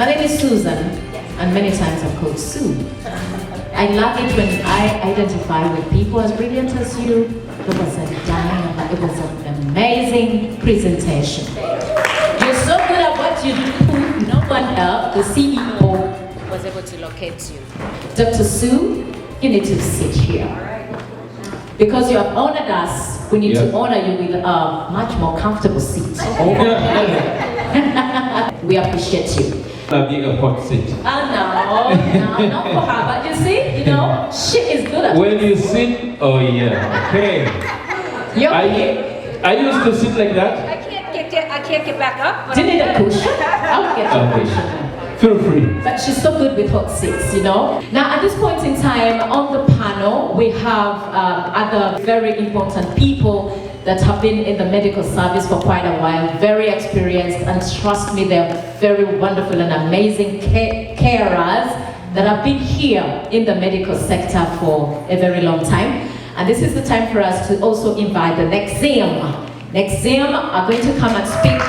My name is Susan, and many times I'm called Sue. I love it when I identify with people as brilliant as you. It was it was an amazing presentation. You're so good at what you do, no one else, the CEO, was able to locate you. Dr. Sue, you need to sit here. Because you have honored us, we need to honor you with a much more comfortable seat over here. We appreciate you. I'll be a hot seat. No, not for her, but you see, you know, she is good at when you sit, oh yeah, okay. I used to sit like that. I can't get back up. Do you need a cushion? I'll get you a cushion. Feel free. But she's so good with hot seats, you know. Now, at this point in time, on the panel, we have other very important people that have been in the medical service for quite a while, very experienced, and trust me, they're very wonderful and amazing carers that have been here in the medical sector for a very long time. And this is the time for us to also invite the next Zim. Next Zim are going to come and speak.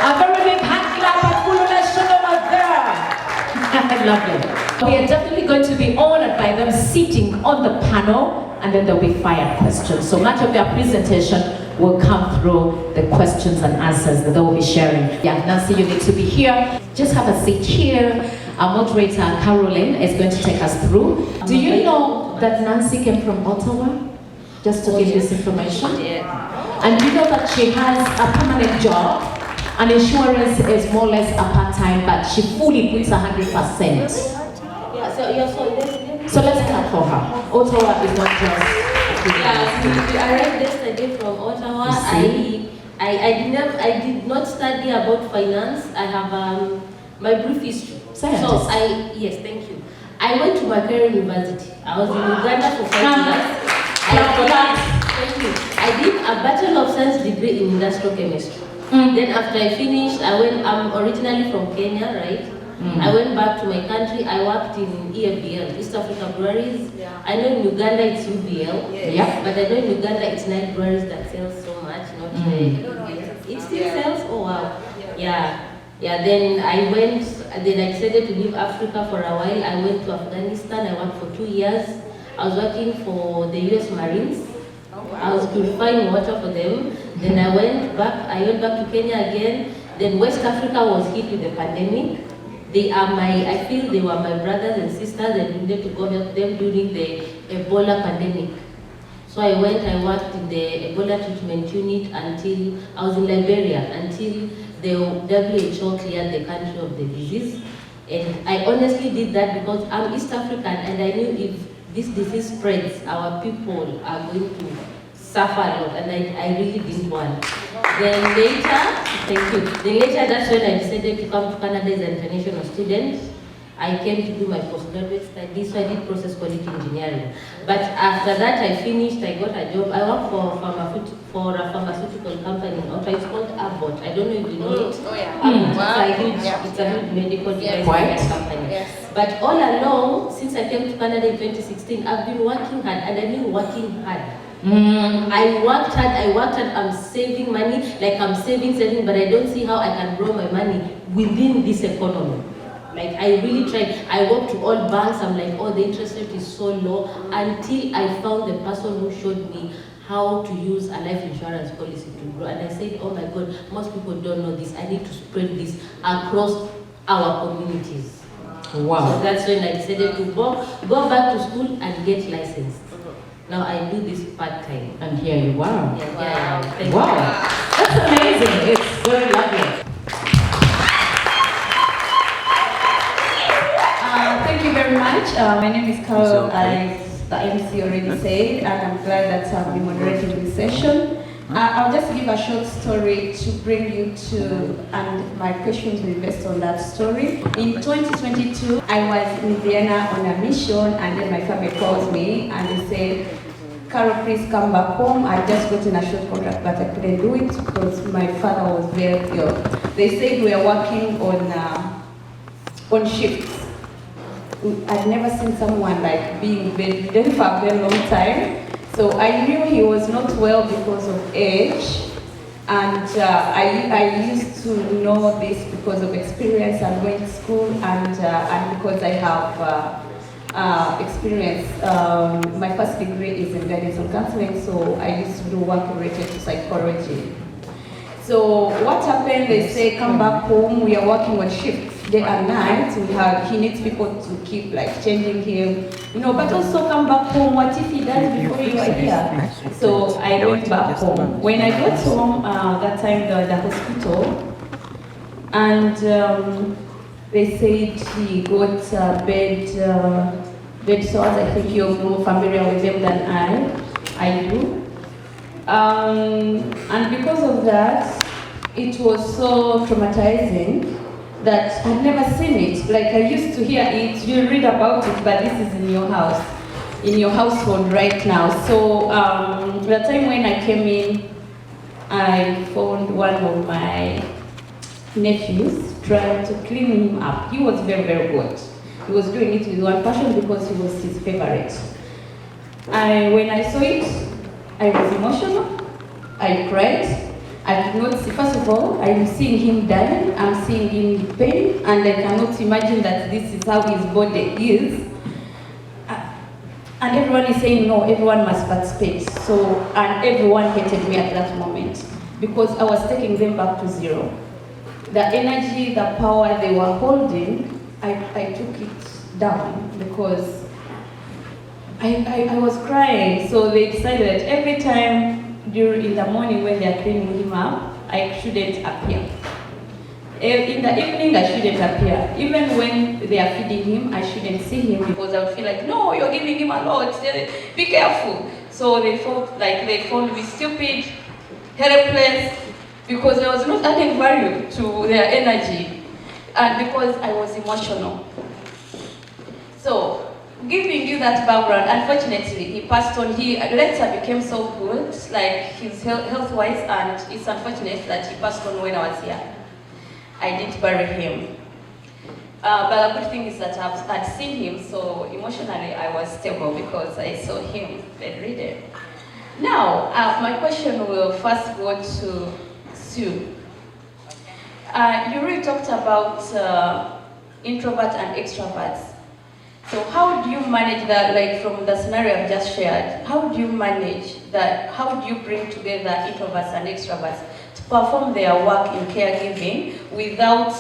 A very big hand clap at Kulunation over there. Lovely. We are definitely going to be honored by them sitting on the panel, and then there'll be fire questions. So much of their presentation will come through the questions and answers that they will be sharing. Yeah, Nancy, you need to be here. Just have a seat here. Our moderator, Caroline, is going to take us through. Do you know that Nancy came from Ottawa? Just to give this information. Yeah. And you know that she has a permanent job, and insurance is more or less a part-time, but she fully puts 100%. So let's clap for her. Ottawa is not just... We arrived yesterday from Ottawa. I did not study about finance. I have my brief history. Yes, thank you. I went to Makerere University. I was in Uganda for 5 years. Thank you. I did a Bachelor of Science degree in industrial chemistry. Then after I finished, I'm originally from Kenya, right? I went back to my country. I worked in EFBL, East Africa Breweries. Yeah. I know in Uganda it's UBL, but I know in Uganda it's Nile Breweries that sells so much, not it still sells? Oh wow. Yeah. Then I decided to leave Africa for a while. I went to Afghanistan. I worked for 2 years. I was working for the US Marines. I was purifying water for them. Then I went back to Kenya again. Then West Africa was hit with the pandemic. I feel they were my brothers and sisters, and I needed to go help them during the Ebola pandemic. So I worked in the Ebola treatment unit until I was in Liberia, until the WHO cleared the country of the disease. And I honestly did that because I'm East African, and I knew if this disease spreads, our people are going to suffer a lot, and I really didn't want. Then later, that's when I decided to come to Canada as an international student. I came to do my postgraduate studies, so I did process quality engineering. But after that, I finished, I got a job. I worked for a pharmaceutical company in Ottawa. It's called Abbott. I don't know if you know it. Oh yeah. It's a huge medical device company. Yes. But all along, since I came to Canada in 2016, I've been working hard, and I've been working hard. I worked hard, I'm saving money, like I'm saving, but I don't see how I can grow my money within this economy. Like I really tried. I walked to all banks, I'm like, oh, the interest rate is so low, until I found the person who showed me how to use a life insurance policy to grow. And I said, oh my God, most people don't know this. I need to spread this across our communities. Wow. So that's when I decided to go back to school and get licensed. Now I do this part-time. And here you are. Yeah. Thank wow. you. That's amazing. It's very lovely. Thank you very much. My name is Carol, as the MC already said, and I'm glad that I've been moderating this session. I'll just give a short story to bring you to, and my questions will be based on that story. In 2022, I was in Vienna on a mission, and then my family called me and they said, Carol, please come back home. I just got in a short contract, but I couldn't do it because my father was very ill. They said we are working on shifts. I'd never seen someone like being bedridden for a very long time. So I knew he was not well because of age. And I used to know this because of experience and going to school, and because I have experience. My first degree is in guidance and counseling, so I used to do work related to psychology. So what happened, they say, come back home, we are working on shifts day and night. He needs people to keep like changing him, but also come back home, what if he dies before you are here? So I went back home. When I got home, that time the hospital, and they said he got bed sores. I think you're more familiar with them than I do. And because of that, it was so traumatizing that I'd never seen it. Like, I used to hear it, you read about it, but this is in your house, in your household right now. So the time when I came in, I found one of my nephews trying to clean him up. He was very, very good. He was doing it with one passion because he was his favorite. When I saw it, I was emotional, I cried. I could not see, first of all, I'm seeing him dying, I'm seeing him in pain, and I cannot imagine that this is how his body is. And everyone is saying, no, everyone must participate. So, and everyone hated me at that moment because I was taking them back to zero. The energy, the power they were holding, I took it down because I was crying. So they decided that every time in the morning when they are cleaning him up, I shouldn't appear. In the evening, I shouldn't appear. Even when they are feeding him, I shouldn't see him because I would feel like, no, you're giving him a lot, be careful. So they felt like they found me stupid, helpless, because I was not adding value to their energy, and because I was emotional. So, giving you that background, unfortunately, he passed on. He later became so good, like his health-wise, and it's unfortunate that he passed on when I was here. I didn't bury him. But the good thing is that I'd seen him, so emotionally I was stable because I saw him bedridden. Now, my question will first go to Sue. You really talked about introverts and extroverts. So how do you manage that, like from the scenario I've just shared, how do you manage that, how do you bring together introverts and extroverts to perform their work in caregiving without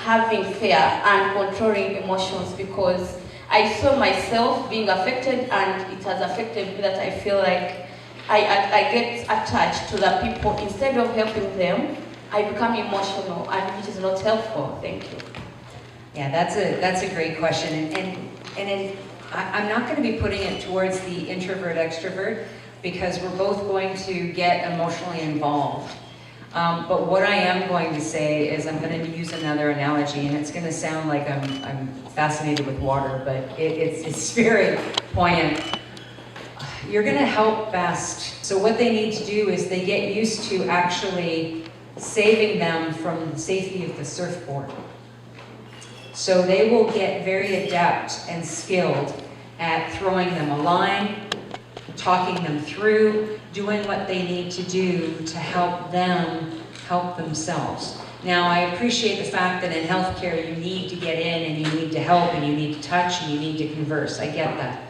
having fear and controlling emotions? Because I saw myself being affected and it has affected me that I feel like I get attached to the people. Instead of helping them, I become emotional, and which is not helpful. Thank you. Yeah, that's a great question, and I'm not going to be putting it towards the introvert extrovert because we're both going to get emotionally involved. But what I am going to say is I'm going to use another analogy, and it's going to sound like I'm fascinated with water, but it's very poignant. You're going to help best. So what they need to do is they get used to actually saving them from the safety of the surfboard. So they will get very adept and skilled at throwing them a line, talking them through, doing what they need to do to help them help themselves. Now, I appreciate the fact that in healthcare you need to get in and you need to help and you need to touch and you need to converse. I get that.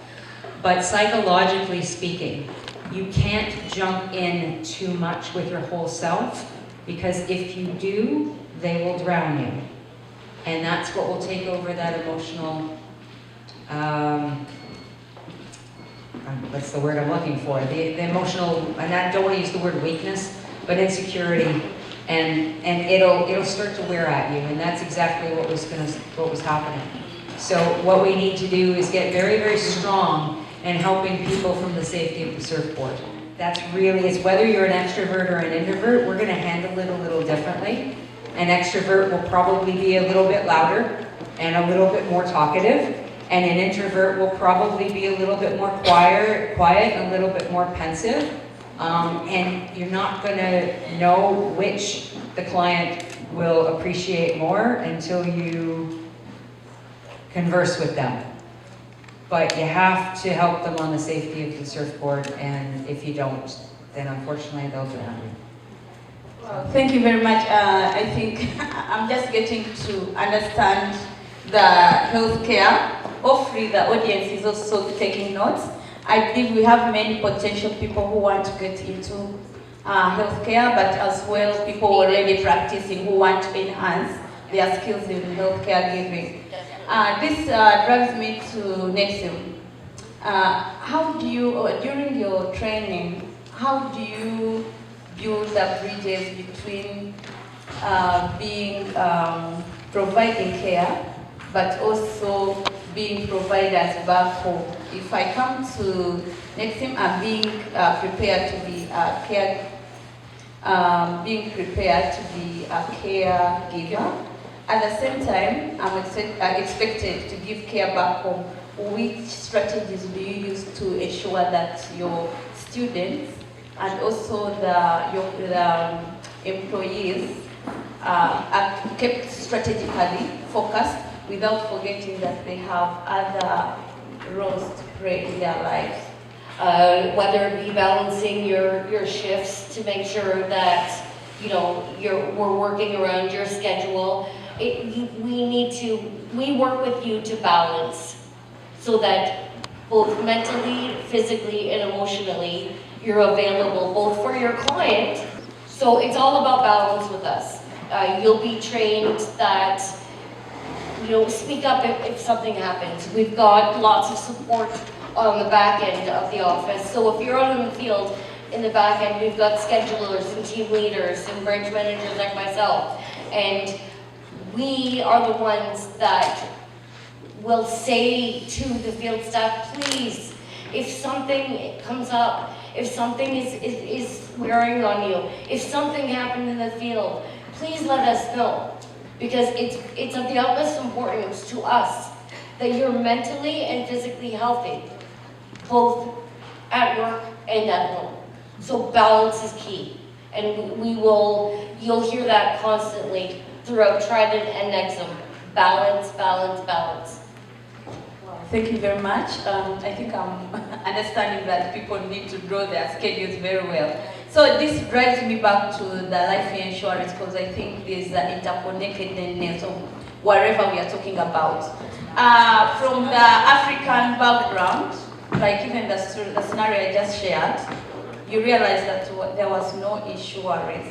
But psychologically speaking, you can't jump in too much with your whole self, because if you do, they will drown you. And that's what will take over that emotional, what's the word I'm looking for? The emotional, and I don't want to use the word weakness, but insecurity, and it'll start to wear at you, and that's exactly what was happening. So what we need to do is get very, very strong in helping people from the safety of the surfboard. That's really, it's whether you're an extrovert or an introvert, we're going to handle it a little differently. An extrovert will probably be a little bit louder and a little bit more talkative, and an introvert will probably be a little bit more quiet, a little bit more pensive, and you're not going to know which the client will appreciate more until you converse with them. But you have to help them on the safety of the surfboard, and if you don't, then unfortunately they'll drown you. Well, thank you very much. I think I'm just getting to understand the healthcare. Hopefully the audience is also taking notes. I believe we have many potential people who want to get into healthcare, but as well people already practicing who want to enhance their skills in healthcare giving. This drives me to Nexim. How do you, during your training, how do you build the bridges between providing care, but also being providers back home? If I come to Nexim, I'm being prepared to be a caregiver. At the same time, I'm expected to give care back home. Which strategies do you use to ensure that your students and also the employees are kept strategically focused without forgetting that they have other roles to play in their lives? Whether it be balancing your shifts to make sure that we're working around your schedule. We work with you to balance so that both mentally, physically, and emotionally you're available both for your client. So it's all about balance with us. You'll be trained that speak up if something happens. We've got lots of support on the back end of the office. So if you're out in the field, in the back end, we've got schedulers and team leaders and branch managers like myself. And we are the ones that will say to the field staff, please, if something comes up, if something is wearing on you, if something happened in the field, please let us know. Because it's of the utmost importance to us that you're mentally and physically healthy, both at work and at home. So balance is key. And you'll hear that constantly throughout Trident and Nexum. Balance, balance, balance. Thank you very much. I think I'm understanding that people need to draw their schedules very well. So this drives me back to the life insurance because I think there's an interconnectedness of whatever we are talking about. From the African background, like even the scenario I just shared, you realize that there was no insurance.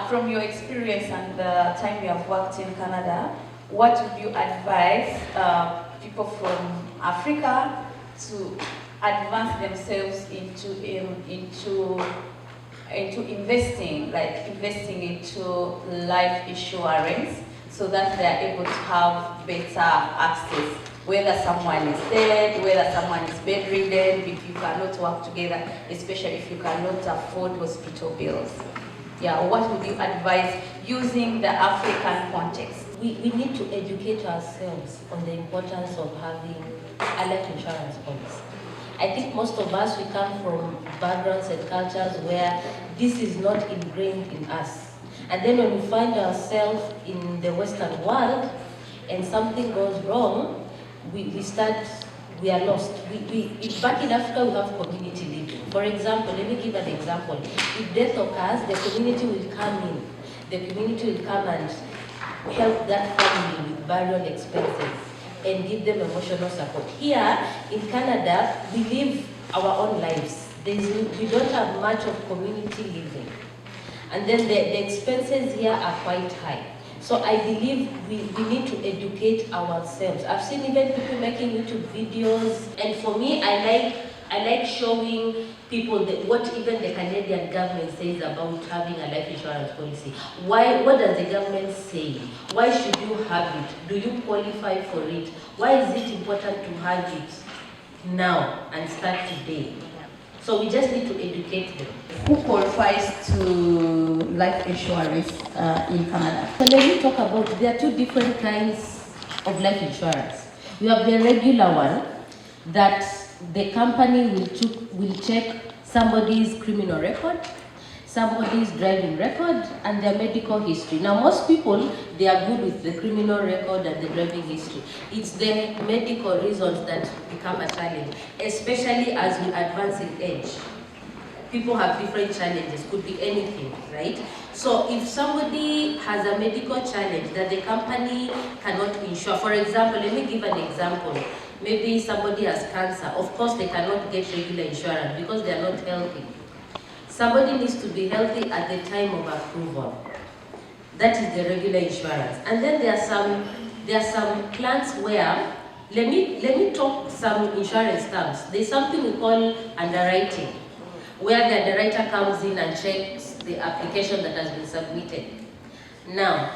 From your experience and the time you have worked in Canada, what would you advise people from Africa to advance themselves into investing into life insurance so that they are able to have better access, whether someone is dead, whether someone is bedridden, if you cannot work together, especially if you cannot afford hospital bills. Yeah, what would you advise using the African context? We need to educate ourselves on the importance of having a life insurance policy. I think most of us, we come from backgrounds and cultures where this is not ingrained in us. And then when we find ourselves in the Western world and something goes wrong, we are lost. Back in Africa, we have community living. For example, let me give an example. If death occurs, the community will come in. The community will come and help that family with burial expenses and give them emotional support. Here in Canada, we live our own lives. We don't have much of community living. And then the expenses here are quite high. So I believe we need to educate ourselves. I've seen even people making YouTube videos, and for me, I like showing people what even the Canadian government says about having a life insurance policy. What does the government say? Why should you have it? Do you qualify for it? Why is it important to have it now and start today? So we just need to educate them. Who qualifies to life insurance in Canada? So let me talk about, there are two different kinds of life insurance. You have the regular one that the company will check somebody's criminal record, somebody's driving record, and their medical history. Now most people, they are good with the criminal record and the driving history. It's the medical reasons that become a challenge, especially as we advance in age. people have different challenges, could be anything, right? So if somebody has a medical challenge that the company cannot insure, for example, let me give an example. Maybe somebody has cancer. Of course, they cannot get regular insurance because they are not healthy. Somebody needs to be healthy at the time of approval. That is the regular insurance. And then there are some plans where, let me talk some insurance terms. There's something we call underwriting, where the underwriter comes in and checks the application that has been submitted. Now,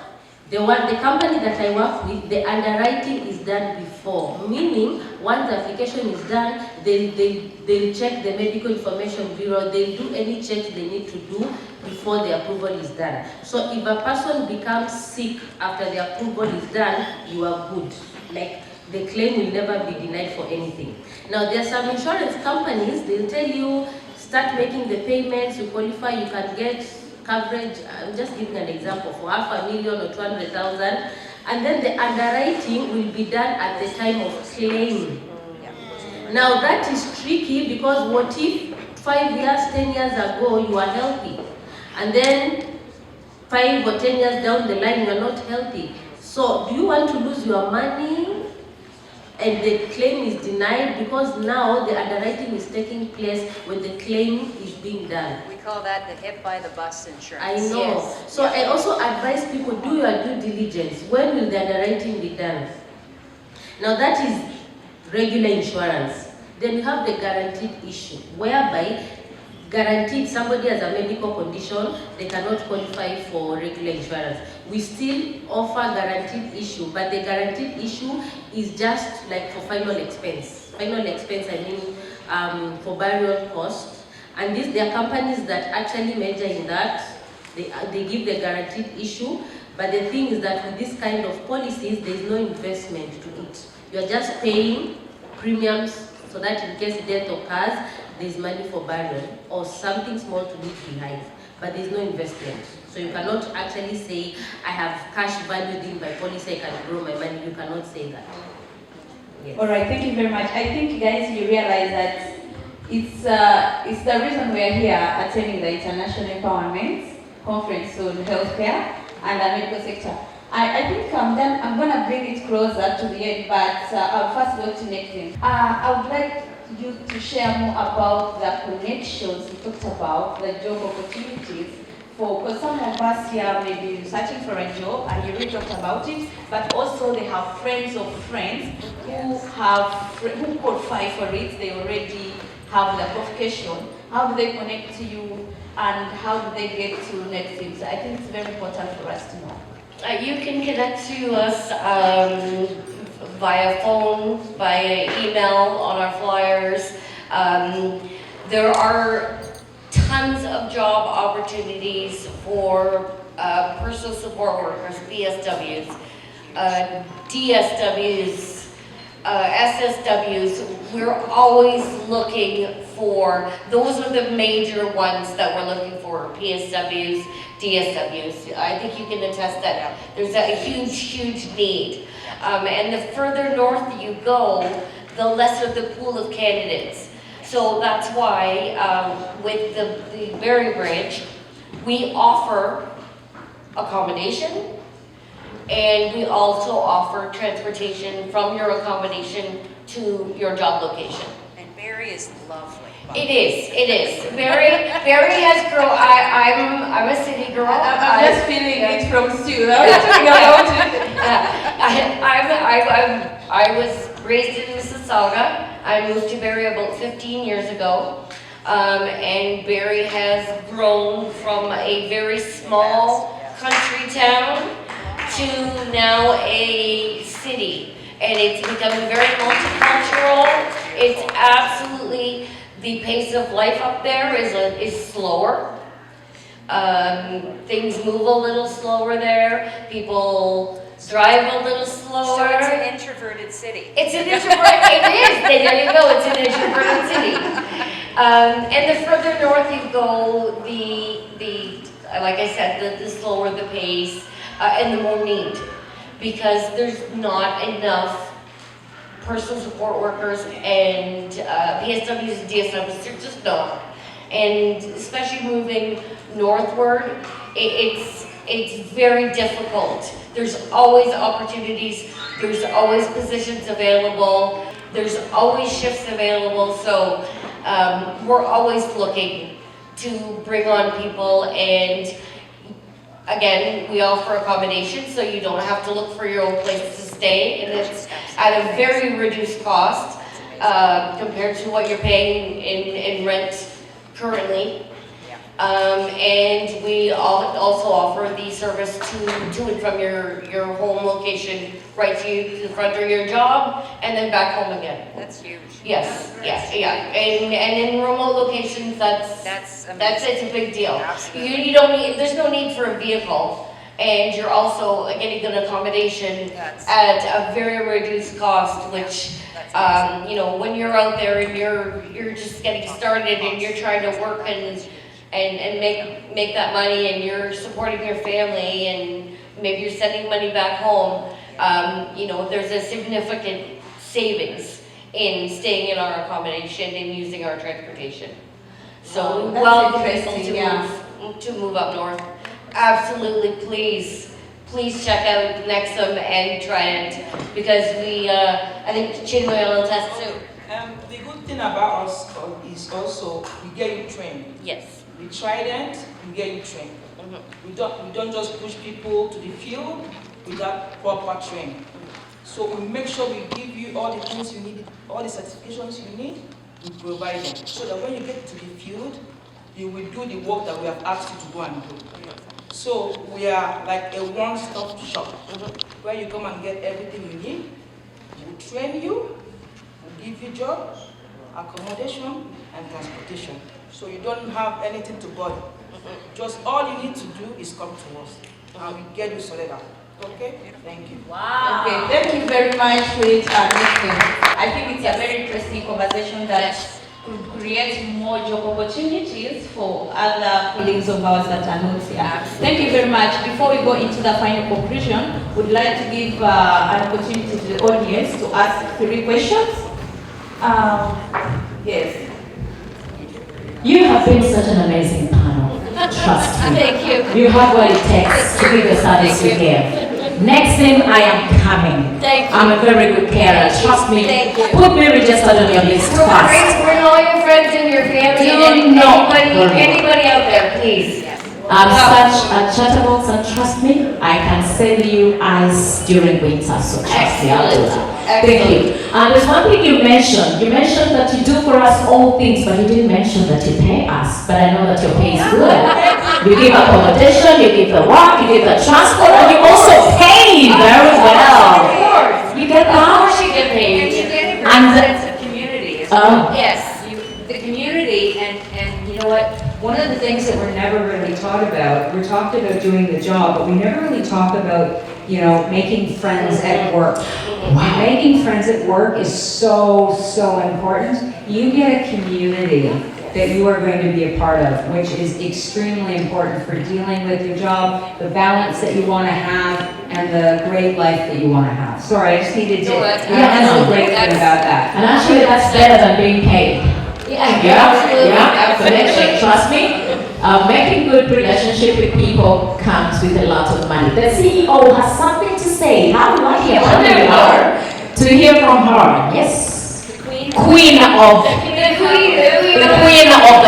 the company that I work with, the underwriting is done before, meaning once the application is done, they'll check the medical information bureau, they'll do any checks they need to do before the approval is done. So if a person becomes sick after the approval is done, you are good. Like, the claim will never be denied for anything. Now, there are some insurance companies, they'll tell you, start making the payments, you qualify, you can get coverage. I'm just giving an example, for $500,000 or 200,000, and then the underwriting will be done at the time of claim. Now that is tricky, because what if 5 years, 10 years ago you are healthy, and then 5 or 10 years down the line you are not healthy? So do you want to lose your money and the claim is denied, because now the underwriting is taking place when the claim is being done? We call that the hit by the bus insurance. I know. Yes. So I also advise people, do your due diligence. When will the underwriting be done? Now that is regular insurance. Then you have the guaranteed issue, whereby guaranteed somebody has a medical condition, they cannot qualify for regular insurance. We still offer guaranteed issue, but the guaranteed issue is just like for final expense. Final expense, I mean, for burial costs. And there are companies that actually measure in that. They give the guaranteed issue, but the thing is that with this kind of policies, there is no investment to it. You are just paying premiums so that in case death occurs, there is money for burial or something small to leave behind, but there is no investment. So you cannot actually say, I have cash valued in my policy, I can grow my money. You cannot say that. Yes. All right, thank you very much. I think, guys, you realize that it's the reason we are here attending the International Empowerment Conference on Healthcare and the Medical Sector. I think I'm going to bring it closer to the end, but I'll first go to Nathan. I would like you to share more about the connections you talked about, the job opportunities. Because some of us here may be searching for a job, and you really talked about it, but also they have friends of friends who qualify for it. They already have the qualification. How do they connect to you, and how do they get to NetSIMS? I think it's very important for us to know. You can connect to us via phone, via email, on our flyers. There are tons of job opportunities for personal support workers, PSWs, DSWs, SSWs. We're always looking for, those are the major ones that we're looking for, PSWs, DSWs. I think you can attest that there's a huge need. And the further north you go, the lesser the pool of candidates. So that's why with the Berry Bridge, we offer accommodation, and we also offer transportation from your accommodation to your job location. And Berry is lovely. It is. Berry has grown. I'm a city girl. I'm just feeling it from Stu. I was raised in Mississauga. I moved to Berry about 15 years ago, and Berry has grown from a very small country town to now a city, and it's becoming very multicultural. It's absolutely, the pace of life up there is slower. Things move a little slower there. People drive a little slower. So it's an introverted city. It's an introverted, it is. There you go, it's an introverted city. And the further north you go, like I said, the slower the pace, and the more need. Because there's not enough personal support workers and PSWs and DSWs, they're just not. and especially moving northward, it's very difficult. There's always opportunities, there's always positions available, there's always shifts available, so we're always looking to bring on people, and again, we offer accommodation, so you don't have to look for your own place to stay, and it's at a very reduced cost compared to what you're paying in rent currently. And we also offer the service to and from your home location, right to the front of your job, and then back home again. That's huge. Yes, yes, yeah, and in remote locations, that's it's a big deal. Absolutely. You don't need, there's no need for a vehicle, and you're also getting an accommodation at a very reduced cost, which you know, when you're out there and you're just getting started and you're trying to work and make that money, and you're supporting your family, and maybe you're sending money back home, you know, there's a significant savings in staying in our accommodation and using our transportation. So welcome people to move up north. Absolutely, please check out Nexum and try it, because we, I think Chinwe will attest too. The good thing about us is also we get you trained. Yes. We Trident, we get you trained. We don't just push people to the field without proper training. So we make sure we give you all the things you need, all the certifications you need, we provide them. So that when you get to the field, you will do the work that we have asked you to go and do. So we are like a one-stop shop, where you come and get everything you need. We'll train you, we'll give you job, accommodation, and transportation. So you don't have anything to bother. Just all you need to do is come to us, and we get you sorted out. Okay? Thank you. Wow. Okay, thank you very much for it. I think it's a very interesting conversation that could create more job opportunities for other colleagues of ours that are not here. Thank you very much. Before we go into the final conclusion, we'd like to give an opportunity to the audience to ask 3 questions. Yes. You have been such an amazing panel. Trust me. Thank you. You have what it takes to give the service you give. Next thing, I am coming. Thank you. I'm a very good carer. Trust me. Thank you. Put me registered on your list fast. Bring all your friends and your family and anybody out there, please. I'm such a chatterbox, and trust me, I can sell you ice during winter, so trust me, I'll do that. Thank you. And there's one thing you mentioned. You mentioned that you do for us all things, but you didn't mention that you pay us. But I know that your pay is good. You give accommodation, you give the work, you give the transport, and you also pay very well. Of course. You get Of that? course you get paid. And Sense of community as well. Yes. The community, and you know what, one of the things that we're never really taught about, we're talked about doing the job, but we never really talk about, you know, making friends at work. And making friends at work is so important. You get a community that you are going to be a part of, which is extremely important for dealing with your job, the balance that you want to have, and the great life that you want to have. Sorry, I just needed to, that's the great thing about that. And actually, that's better than being paid. Yeah, Connection, trust me. Making good relationship with people comes with a lot of money. The CEO has something to say. How lucky and happy we are to hear from her. Yes, queen of the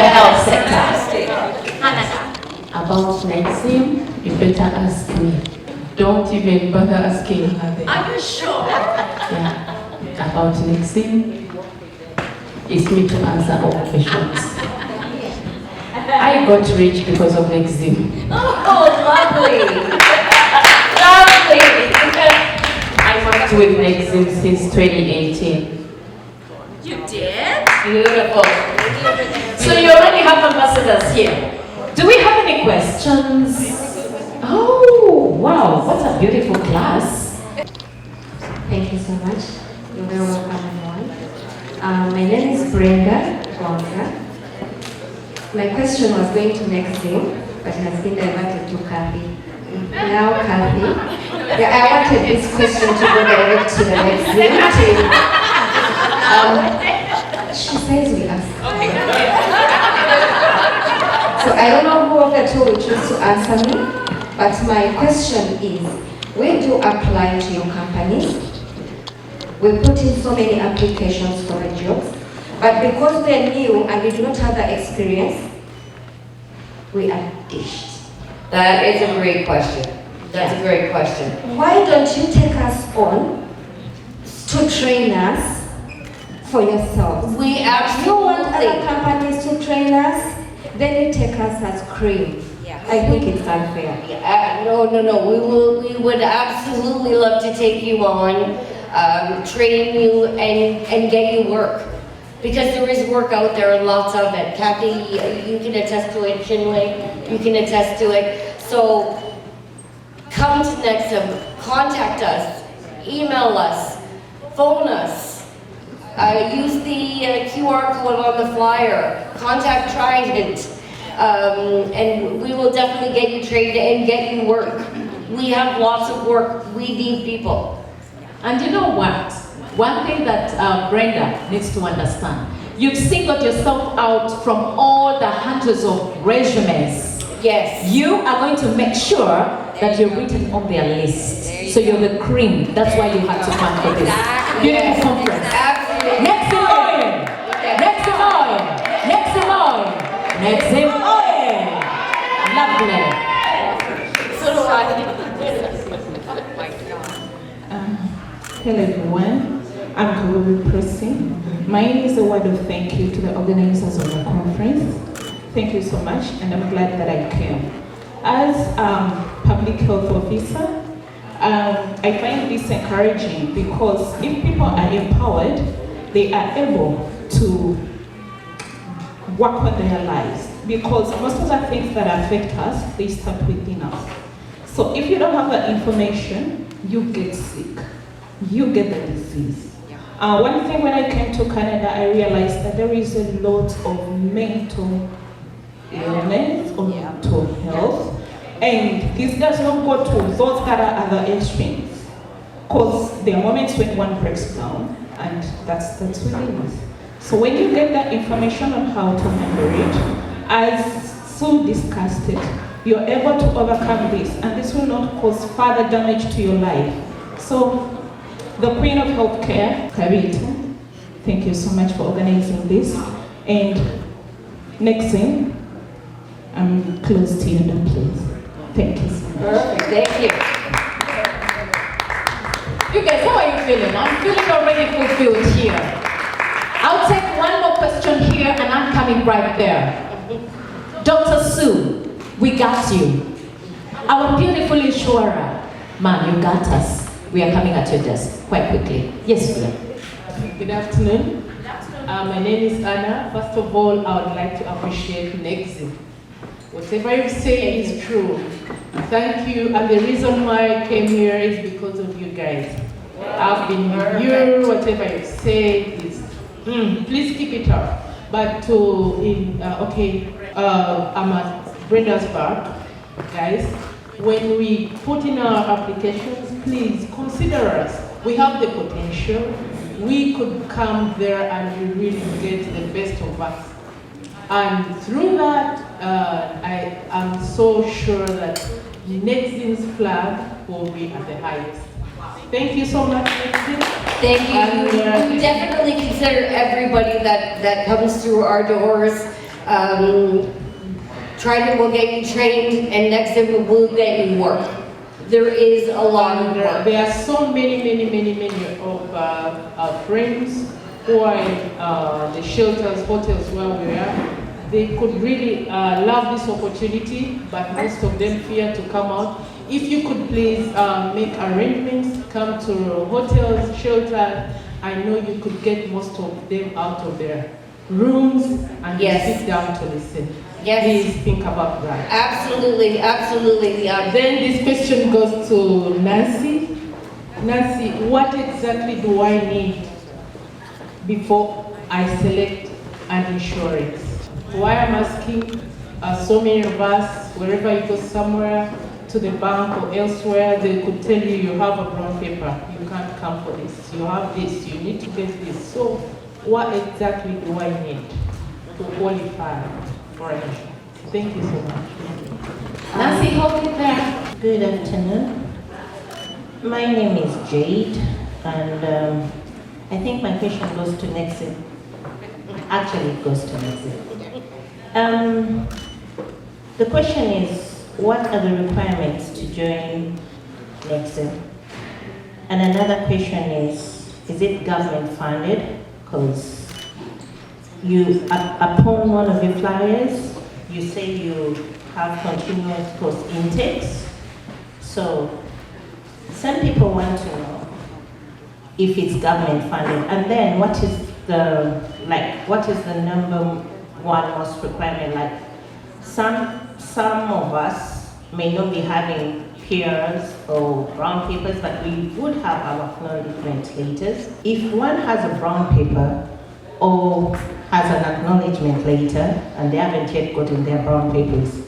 health sector. About Nexim, you better ask me. Don't even bother asking her. Are you sure? Yeah. About Nexim, it's me to answer all questions. I got rich because of Nexim. Oh, lovely. Lovely. I worked with Nexim since 2018. You did? Beautiful. So you already have ambassadors here. Do we have any questions? Oh, wow, what a beautiful class. Thank you so much. You're very welcome, everyone. My name is Brenda Wanga. My question was going to Nexim, but has been diverted to Kathy. Now, Kathy, I wanted this question to go direct to the Nexim team. She says we ask. So I don't know who of the two will choose to answer me, but my question is, when you apply to your companies, we put in so many applications for the jobs, but because they're new and we do not have that experience, we are dished. That is a great question. That's a great question. Why don't you take us on to train us for yourselves? We You want other absolutely. companies to train us, then you take us as cream. Yeah. I think it's unfair. No. We would absolutely love to take you on, train you, and get you work. Because there is work out there, lots of it. Kathy, you can attest to it. Chinwe, you can attest to it. So come to Nexum, contact us, email us, phone us, use the QR code on the flyer, contact Trident, and we will definitely get you trained and get you work. We have lots of work. We need people. And you know what? One thing that Brenda needs to understand, you've singled yourself out from all the hundreds of resumes. Yes. You are going to make sure that you're written on their list. So you're the cream. That's why you had to come for this beautiful conference. Absolutely. Next in oil! Next in oil! Next in oil! Next in oil! Lovely. So do I. Hello everyone, I'm Kawiri Pressing. Mine is a word of thank you to the organizers of the conference. Thank you so much, and I'm glad that I came. As public health officer, I find this encouraging because if people are empowered, they are able to work on their lives. Because most of the things that affect us, they start within us. So if you don't have that information, you get sick. You get the disease. One thing when I came to Canada, I realized that there is a lot of mental illness or mental health, and this does not go to those that are other extremes, because there are moments when one breaks down, and that's within us. So when you get that information on how to handle it, as Sue discussed it, you're able to overcome this, and this will not cause further damage to your life. So the Queen of Healthcare, Karita, thank you so much for organizing this. And next thing, I'm close to you now, please. Thank you so much. Perfect. Thank you. You guys, how are you feeling? I'm feeling already fulfilled here. I'll take one more question here and I'm coming right there. Dr. Sue, we got you. Our beautiful insurer, man, you got us. We are coming at your desk quite quickly. Yes, Philip. Good afternoon. My name is Anna. First of all, I would like to appreciate Nexi. Whatever you say is true. Thank you. And the reason why I came here is because of you guys. I've been here. Whatever you say is, please keep it up. But I'm at Brenda's Park, guys. When we put in our applications, please consider us. We have the potential. We could come there and really get the best of us. And through that, I am so sure that Nexin's flag will be at the highest. Thank you so much, Nexin. Thank you. We definitely consider everybody that comes through our doors. Trident will get you trained, and Nexum will get you work. There is a lot of work. There are so many of our friends who are in the shelters, hotels where we are. They could really love this opportunity, but most of them fear to come out. If you could please make arrangements, come to hotels, shelters, I know you could get most of them out of their rooms and sit down to listen. Yes. Please think about that. Absolutely. Then this question goes to Nancy. Nancy, what exactly do I need before I select an insurance? Why I'm asking, so many of us, wherever you go somewhere, to the bank or elsewhere, they could tell you you have a brown paper, you can't come for this, you have this, you need to get this. So what exactly do I need to qualify for an insurance? Thank you so much. Nancy, hold it there. Good afternoon. My name is Jade, and I think my question goes to Nexi. Actually, it goes to Nexi. The question is, what are the requirements to join Nexi? And another question is it government funded? Because upon one of your flyers, you say you have continuous course intakes. So some people want to know if it's government funded, and then what is the number one most requirement? Like some of us may not be having peers or brown papers, but we would have our acknowledgement letters. If one has a brown paper or has an acknowledgement letter and they haven't yet gotten their brown papers,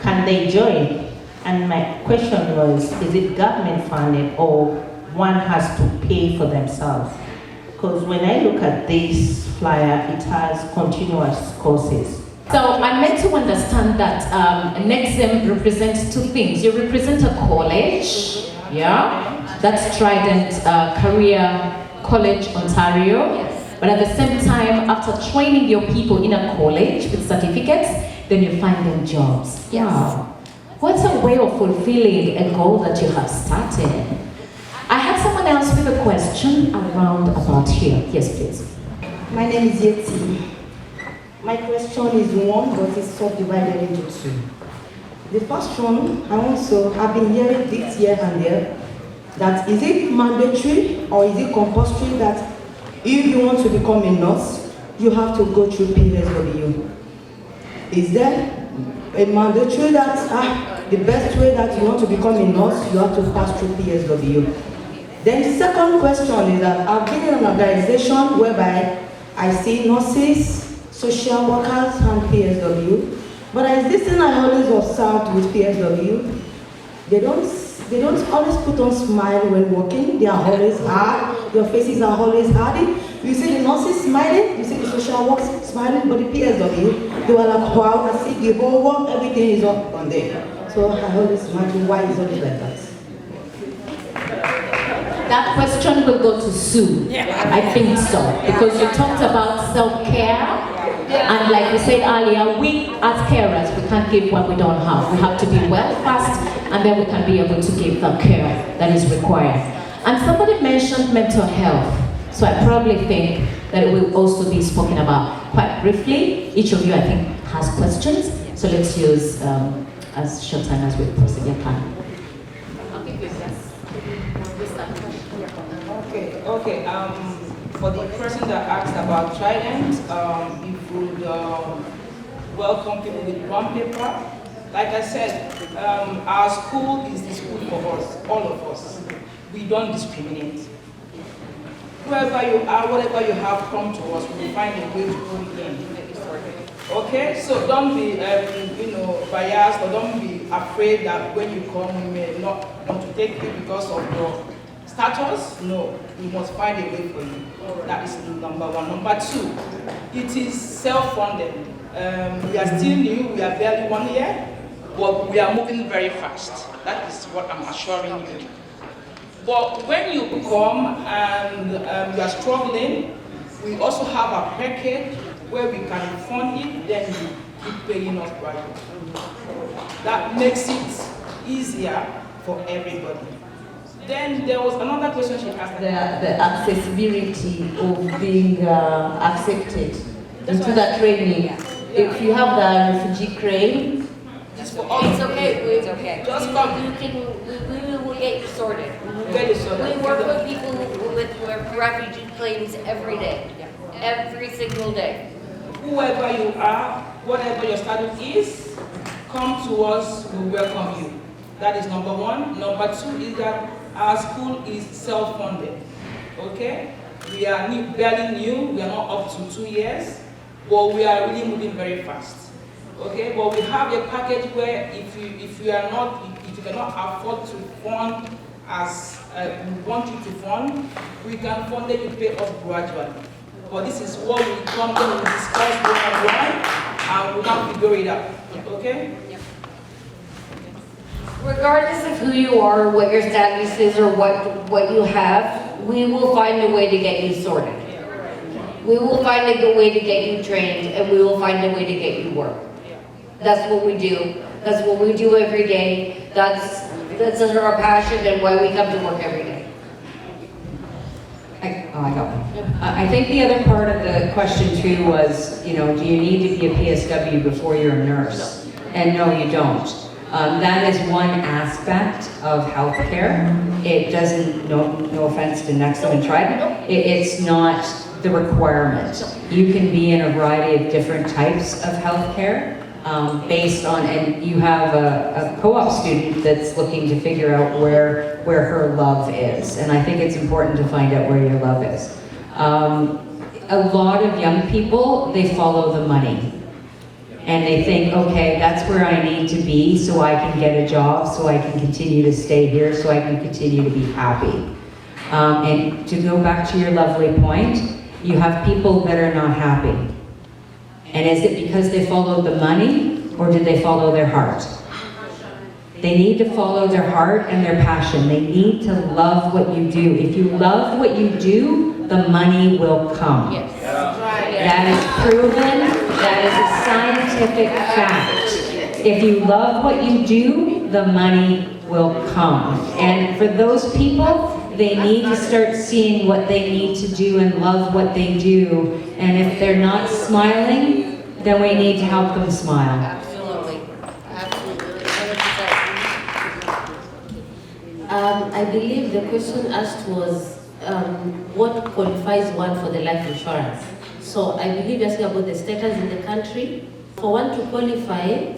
can they join? And my question was, is it government funded or one has to pay for themselves? Because when I look at this flyer, it has continuous courses. So I'm meant to understand that NEXIM represents two things. You represent a college, yeah? That's Trident Career College, Ontario. But at the same time, after training your people in a college with certificates, then you find them jobs. Yeah. What's a way of fulfilling a goal that you have started? I have someone else with a question around about here. Yes, please. My name is Yeti. My question is one, but it's subdivided into two. The first one, I've been hearing this here and there, that is it mandatory or is it compulsory that if you want to become a nurse, you have to go through PSW? Is there a mandatory that the best way that you want to become a nurse, you have to pass through PSW? Then the second question is that I've been in an organization whereby I see nurses, social workers, and PSW. But as this thing I always observed with PSW, they don't always put on smile when working. They are always hard. Their faces are always hardy. You see the nurses smiling, you see the social workers smiling, but the PSW, they were like, wow, I see the whole work, everything is up on there. So I always imagine why is always like that. That question will go to Sue. I think so. Because you talked about self-care. And like we said earlier, we as carers, we can't give what we don't have. We have to be well first, and then we can be able to give the care that is required. And somebody mentioned mental health. So I probably think that it will also be spoken about quite briefly. Each of you, I think, has questions. So let's use as short time as we possibly can. Okay. For the person that asked about Trident, if we would welcome people with brown paper. Like I said, our school is the school for us, all of us. We don't discriminate. Whoever you are, whatever you have, come to us. We'll find a way to put it in. Okay, so don't be, biased, or don't be afraid that when you come, we may not want to take you because of your status. No, we must find a way for you. That is number one. Number two, it is self-funded. We are still new, we are barely 1 year, but we are moving very fast. That is what I'm assuring you. But when you come and you are struggling, we also have a package where we can fund it, then you keep paying us gradually. That makes it easier for everybody. Then there was another question she asked. The accessibility of being accepted into the training. Yeah. If you have the refugee crane, It's for all. It's okay. It's okay. Just come. We will get you sorted. Get it sorted. We work with people with refugee claims every day. Every single day. Whoever you are, whatever your status is, come to us, we welcome you. That is number one. Number two is that our school is self-funded. Okay? We are barely new, we are not up to 2 years, but we are really moving very fast. Okay? But we have a package where if you cannot afford to fund as we want you to fund, we can fund it, you pay us gradually. But this is what we come to discuss one-on-one, and we can figure it out. Okay? Regardless of who you are, what your status is, or what you have, we will find a way to get you sorted. We will find a good way to get you trained, and we will find a way to get you work. That's what we do. That's what we do every day. That's our passion and why we come to work every day. I got one. I think the other part of the question too was, do you need to be a PSW before you're a nurse? And no, you don't. That is one aspect of healthcare. It doesn't, no offense to Nexum and Trident, it's not the requirement. You can be in a variety of different types of healthcare based on, and you have a co-op student that's looking to figure out where her love is. And I think it's important to find out where your love is. A lot of young people, they follow the money. And they think, okay, that's where I need to be so I can get a job, so I can continue to stay here, so I can continue to be happy. And to go back to your lovely point, you have people that are not happy. And is it because they followed the money, or did they follow their heart? They need to follow their heart and their passion. They need to love what you do. If you love what you do, the money will come. Yes. That is proven. That is a scientific fact. If you love what you do, the money will come. And for those people, they need to start seeing what they need to do and love what they do. And if they're not smiling, then we need to help them smile. Absolutely. Absolutely. 100%. I believe the question asked was what qualifies one for the life insurance. So I believe you're asking about the status in the country. For one to qualify,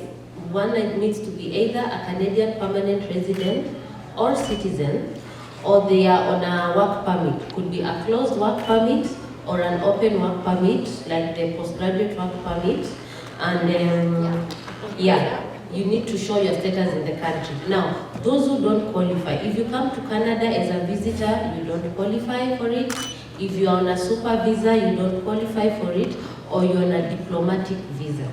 one needs to be either a Canadian permanent resident or citizen, or they are on a work permit. Could be a closed work permit or an open work permit, like the postgraduate work permit. And you need to show your status in the country. Now, those who don't qualify, if you come to Canada as a visitor, you don't qualify for it. If you're on a super visa, you don't qualify for it, or you're on a diplomatic visa.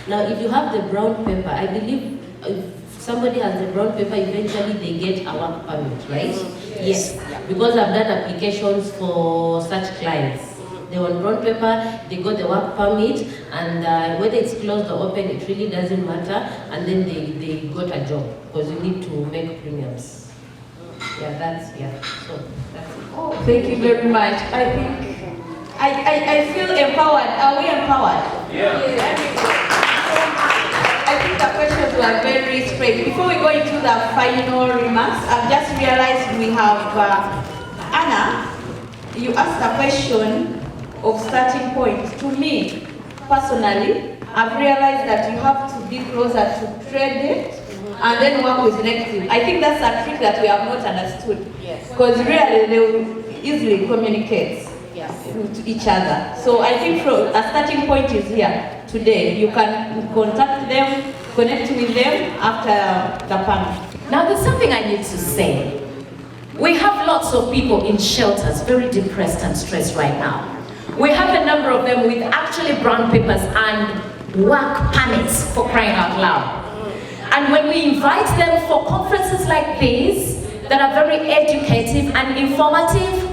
Now, if you have the brown paper, I believe if somebody has the brown paper, eventually they get a work permit, right? Yes. Because I've done applications for such clients. They want brown paper, they got the work permit, and whether it's closed or open, it really doesn't matter, and then they got a job, because you need to make premiums. So that's it. Oh, thank you very much. I think I feel empowered. Are we empowered? Yeah. I think the questions were very straight. Before we go into the final remarks, I've just realized we have Anna. You asked a question of starting point. To me, personally, I've realized that you have to be closer to credit and then work with Nexum. I think that's a trick that we have not understood. Yes. Because really they will easily communicate to each other. So I think a starting point is here today. You can contact them, connect with them after the panel. Now there's something I need to say. We have lots of people in shelters very depressed and stressed right now. We have a number of them with actually brown papers and work permits, for crying out loud. And when we invite them for conferences like these, that are very educative and informative,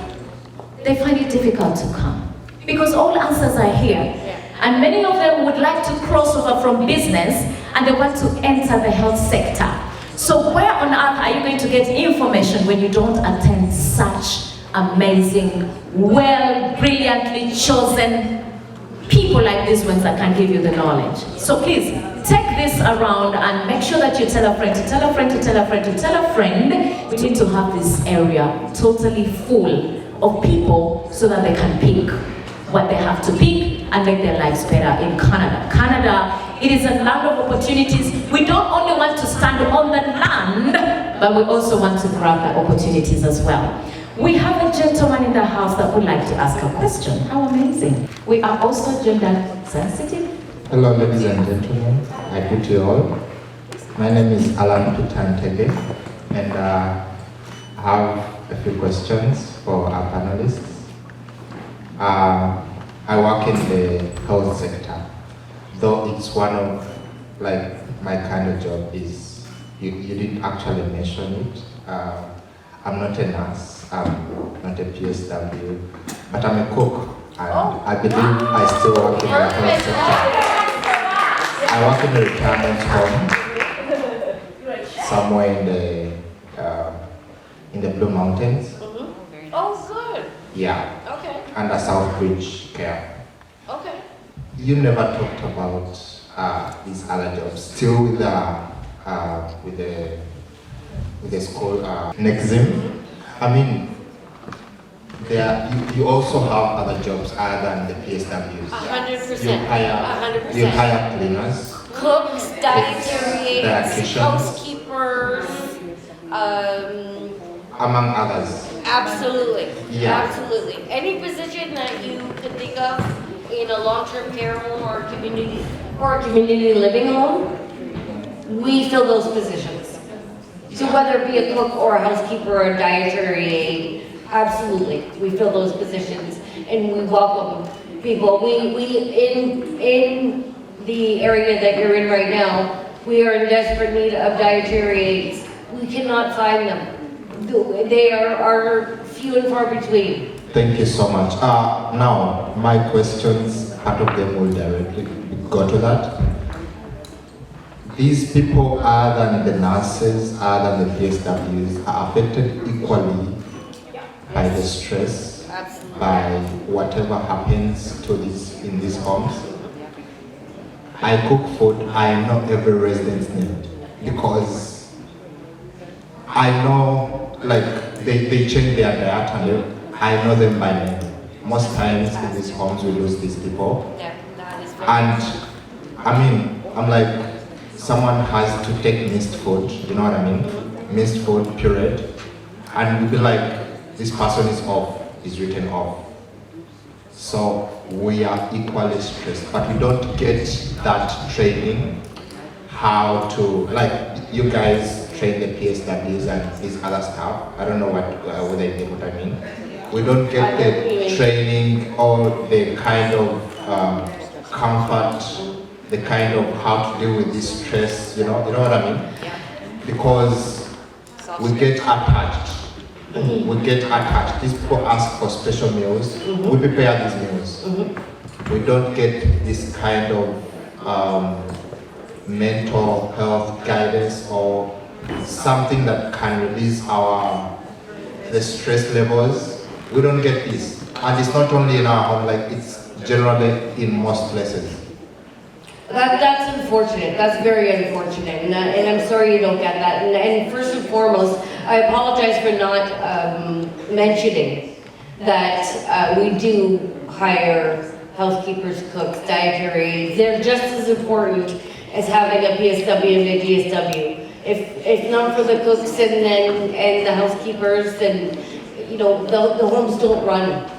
they find it difficult to come. Because all answers are here. And many of them would like to cross over from business and they want to enter the health sector. So where on earth are you going to get information when you don't attend such amazing, brilliantly chosen people like these ones that can give you the knowledge? So please, take this around and make sure that you tell a friend, to tell a friend, to tell a friend, to tell a friend. We need to have this area totally full of people so that they can pick what they have to pick and make their lives better in Canada. Canada, it is a land of opportunities. We don't only want to stand on the land, but we also want to grab the opportunities as well. We have a gentleman in the house that would like to ask a question. How amazing. We are also gender sensitive. Hello, ladies and gentlemen. I greet you all. My name is Alan Putantege, and I have a few questions for our panelists. I work in the health sector, though it's one of like my kind of job is, you didn't actually mention it. I'm not a nurse, I'm not a PSW, but I'm a cook. And I believe I still work in the health sector. I work in a retirement home, somewhere in the Blue Mountains. Oh, good. Yeah. Okay. Under Southbridge Care. Okay. You never talked about these other jobs. Still with the school Nexim. I mean, you also have other jobs other than the PSWs. 100%. You hire cleaners, Cooks, dietary aides, dietitians, housekeepers, among others. absolutely. Yeah. Absolutely. Any position that you could think of in a long-term care home or a community living home, we fill those positions. So whether it be a cook or a housekeeper or a dietary aide, absolutely, we fill those positions and we welcome people. We in the area that you're in right now, we are in desperate need of dietary aides. We cannot find them. They are few and far between. Thank you so much. Now, my questions, part of them will directly go to that. These people, other than the nurses, other than the PSWs, are affected equally by the stress, by whatever happens to in these homes. I cook food, I know every resident's need, because I know, like, they change their diet and I know them by name. Most times in these homes we lose these people. And I mean, I'm like, someone has to take missed food, you know what I mean? Missed food, pureed, and we'll be like, this person is off, is written off. So we are equally stressed, but we don't get that training, how to, like, you guys train the PSWs and these other stuff. I don't know whether you get what I mean. We don't get the training or the kind of comfort, the kind of how to deal with this stress, you know what I mean? Because we get attached. We get attached. These people ask for special meals. We prepare these meals. We don't get this kind of mental health guidance or something that can release the stress levels. We don't get this. And it's not only in our home, like it's generally in most places. That's unfortunate. That's very unfortunate, and I'm sorry you don't get that. And first and foremost, I apologize for not mentioning that we do hire housekeepers, cooks, dietary aides. They're just as important as having a PSW and a DSW. If not for the cooks and the housekeepers, then the homes don't run.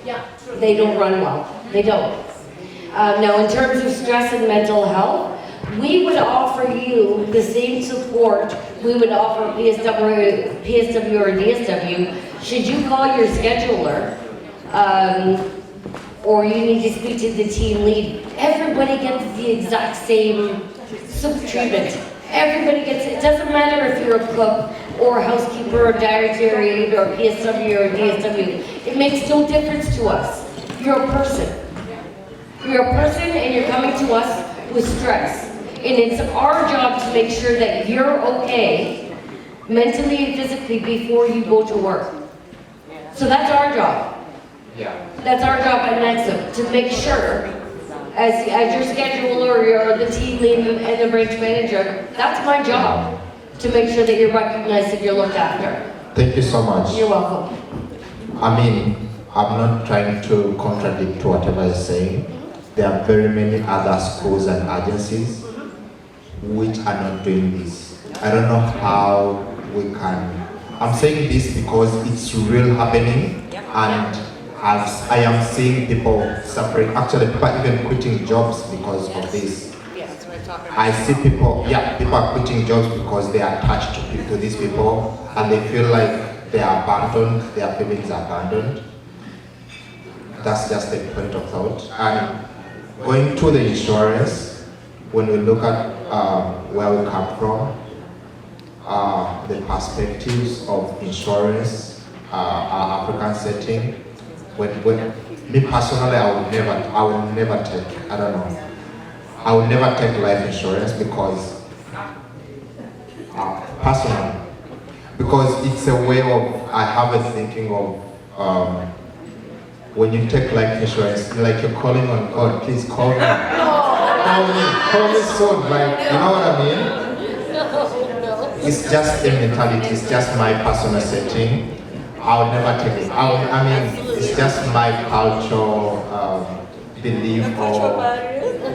Yeah. They don't run well. They don't. Now, in terms of stress and mental health, we would offer you the same support we would offer PSW or DSW. Should you call your scheduler, or you need to speak to the team lead, everybody gets the exact same treatment. Everybody gets it. It doesn't matter if you're a cook or a housekeeper or dietary aide or PSW or DSW. It makes no difference to us. You're a person. You're a person and you're coming to us with stress. And it's our job to make sure that you're okay mentally and physically before you go to work. So that's our job. Yeah. That's our job at Nexim, to make sure, as your scheduler or the team lead and the branch manager, that's my job, to make sure that you're recognized and you're looked after. Thank you so much. You're welcome. I mean, I'm not trying to contradict whatever you're saying. There are very many other schools and agencies which are not doing this. I don't know how we can. I'm saying this because it's real happening, and as I am seeing people suffering, actually people are even quitting jobs because of this. I see people are quitting jobs because they are attached to these people and they feel like they are abandoned, their feelings are abandoned. That's just a point of thought. And going to the insurance, when we look at where we come from, the perspectives of insurance, our African setting. When me personally, I would never take, I would never take life insurance because, personally, because it's a way of, I have a thinking of, when you take life insurance, like you're calling on God, please call me. Call me soon, like, you know what I mean? It's just a mentality, it's just my personal setting. I'll never take it. I mean, it's just my cultural belief or,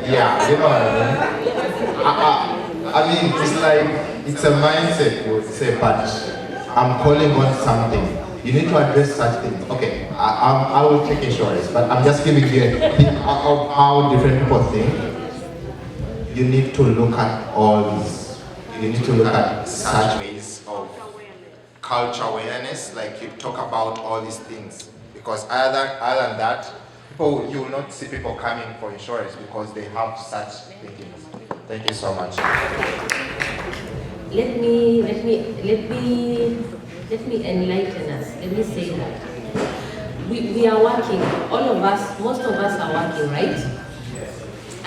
yeah, you know what I mean? I mean, it's like, it's a mindset, you would say, but I'm calling on something. You need to address such things. Okay, I will take insurance, but I'm just giving you a hint of how different people think. You need to look at all this. You need to look at such ways of culture awareness, like you talk about all these things. Because other than that, you will not see people coming for insurance because they have such thinkings. Thank you so much. Let me enlighten us. Let me say that. We are working, all of us, most of us are working, right?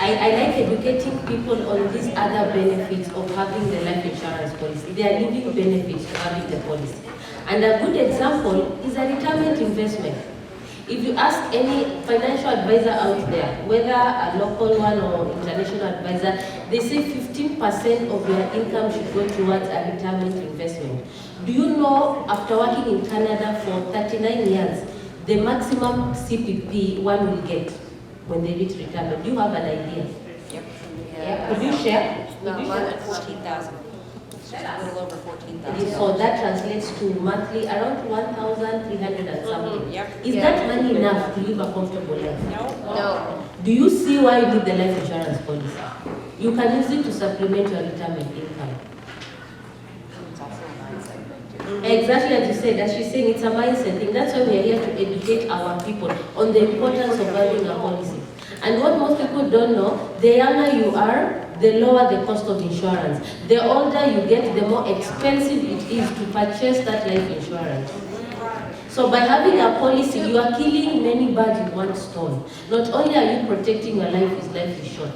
I like educating people on these other benefits of having the life insurance policy. They are living benefits of having the policy. And a good example is a retirement investment. If you ask any financial advisor out there, whether a local one or international advisor, they say 15% of your income should go towards a retirement investment. Do you know, after working in Canada for 39 years, the maximum CPP one will get when they reach retirement? Do you have an idea? Yep. Yeah. Could you share? No, more than 14,000. A little over 14,000. So that translates to monthly around 1,300 and something. Yep. Is that money enough to live a comfortable life? No. Do you see why you need the life insurance policy? You can use it to supplement your retirement income. Exactly as you said, as she's saying, it's a mindset thing. That's why we are here to educate our people on the importance of having a policy. And what most people don't know, the younger you are, the lower the cost of insurance. The older you get, the more expensive it is to purchase that life insurance. So by having a policy, you are killing many birds with one stone. Not only are you protecting your life, his life is short.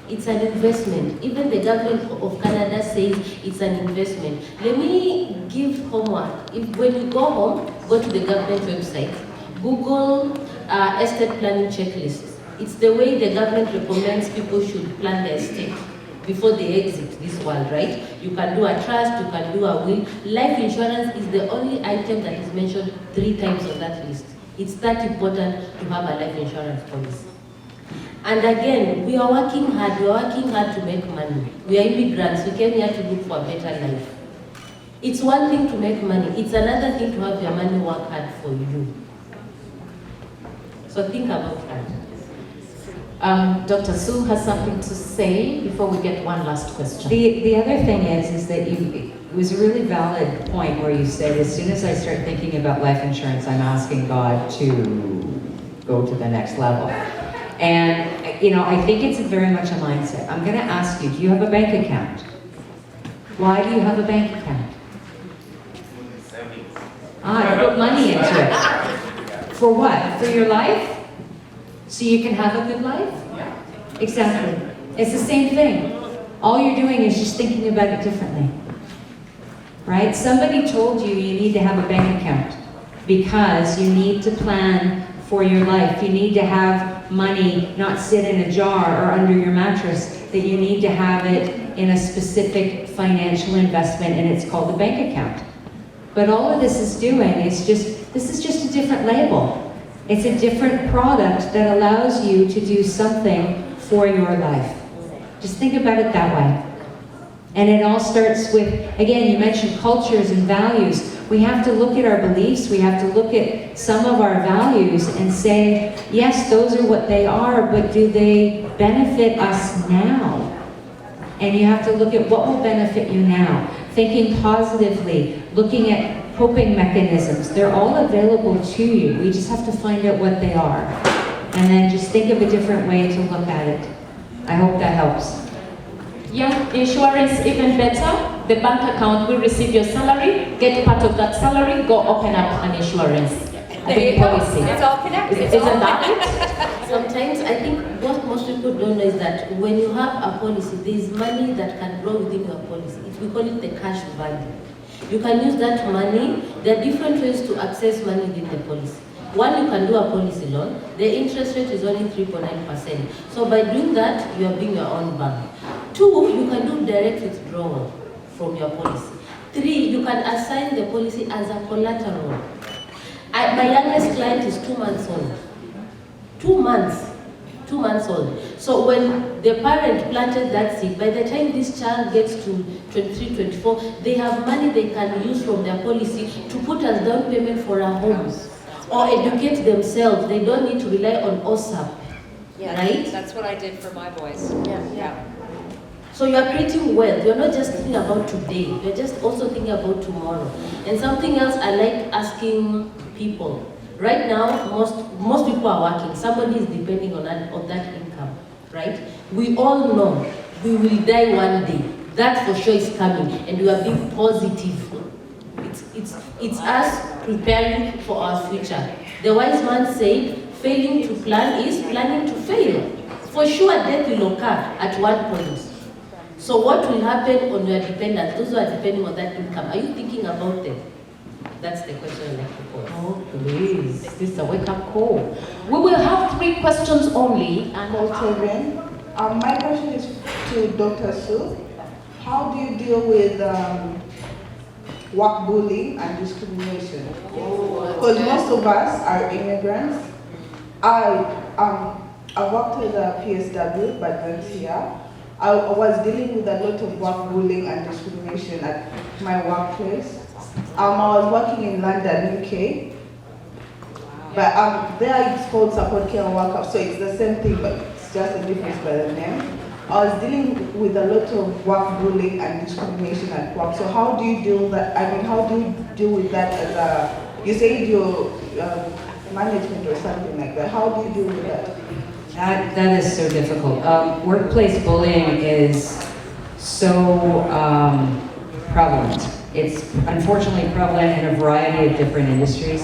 It's an investment. Even the government of Canada says it's an investment. Let me give homework. When you go home, go to the government website, Google estate planning checklists. It's the way the government recommends people should plan their estate before they exit this world, right? You can do a trust, you can do a will. Life insurance is the only item that is mentioned 3 times on that list. It's that important to have a life insurance policy. And again, we are working hard to make money. We are immigrants, we came here to look for a better life. It's one thing to make money, it's another thing to have your money work hard for you. So think about that. Dr. Sue has something to say before we get one last question. The other thing is that it was a really valid point where you said, as soon as I start thinking about life insurance, I'm asking God to go to the next level. And, you know, I think it's very much a mindset. I'm going to ask you, do you have a bank account? Why do you have a bank account? You put money into it. For what? For your life? So you can have a good life? Exactly. It's the same thing. All you're doing is just thinking about it differently. Right? Somebody told you you need to have a bank account because you need to plan for your life. You need to have money not sit in a jar or under your mattress, that you need to have it in a specific financial investment, and it's called a bank account. But all of this is doing is this is just a different label. It's a different product that allows you to do something for your life. Just think about it that way. And it all starts with, again, you mentioned cultures and values. We have to look at our beliefs, we have to look at some of our values and say, yes, those are what they are, but do they benefit us now? And you have to look at what will benefit you now. Thinking positively, looking at coping mechanisms. They're all available to you. We just have to find out what they are. And then just think of a different way to look at it. I hope that helps. Yeah, insurance even better. The bank account will receive your salary, get part of that salary, go open up an insurance. Policy. It's all connected. Isn't that it? Sometimes I think what most people don't know is that when you have a policy, there is money that can grow within your policy. We call it the cash value. You can use that money. There are different ways to access money within the policy. One, you can do a policy loan. The interest rate is only 3.9%. So by doing that, you are being your own bank. Two, you can do direct withdrawal from your policy. Three, you can assign the policy as a collateral. My youngest client is 2 months old. 2 months. 2 months old. So when the parent planted that seed, by the time this child gets to 23, 24, they have money they can use from their policy to put as down payment for a home or educate themselves. They don't need to rely on OSAP, right? That's what I did for my boys. Yeah. So you are creating wealth. You're not just thinking about today. You're just also thinking about tomorrow. And something else I like asking people. Right now, most people are working. Somebody is depending on that income, right? We all know we will die one day. That for sure is coming, and we are being positive. It's us preparing for our future. The wise man said, failing to plan is planning to fail. For sure, death will occur at one point. So what will happen on your dependents, those who are depending on that income? Are you thinking about them? That's the question I'd like to pose. Oh, please. This is a wake-up call. We will have 3 questions only. And my question is to Dr. Sue. How do you deal with work bullying and discrimination? Because most of us are immigrants. I worked as a PSW, but then here. I was dealing with a lot of work bullying and discrimination at my workplace. I was working in London, UK, but there it's called support care worker, so it's the same thing, but it's just a difference by the name. I was dealing with a lot of work bullying and discrimination at work. So how do you deal with that? I mean, how do you deal with that as a, you say your management or something like that? How do you deal with that? That is so difficult. Workplace bullying is so prevalent. It's unfortunately prevalent in a variety of different industries,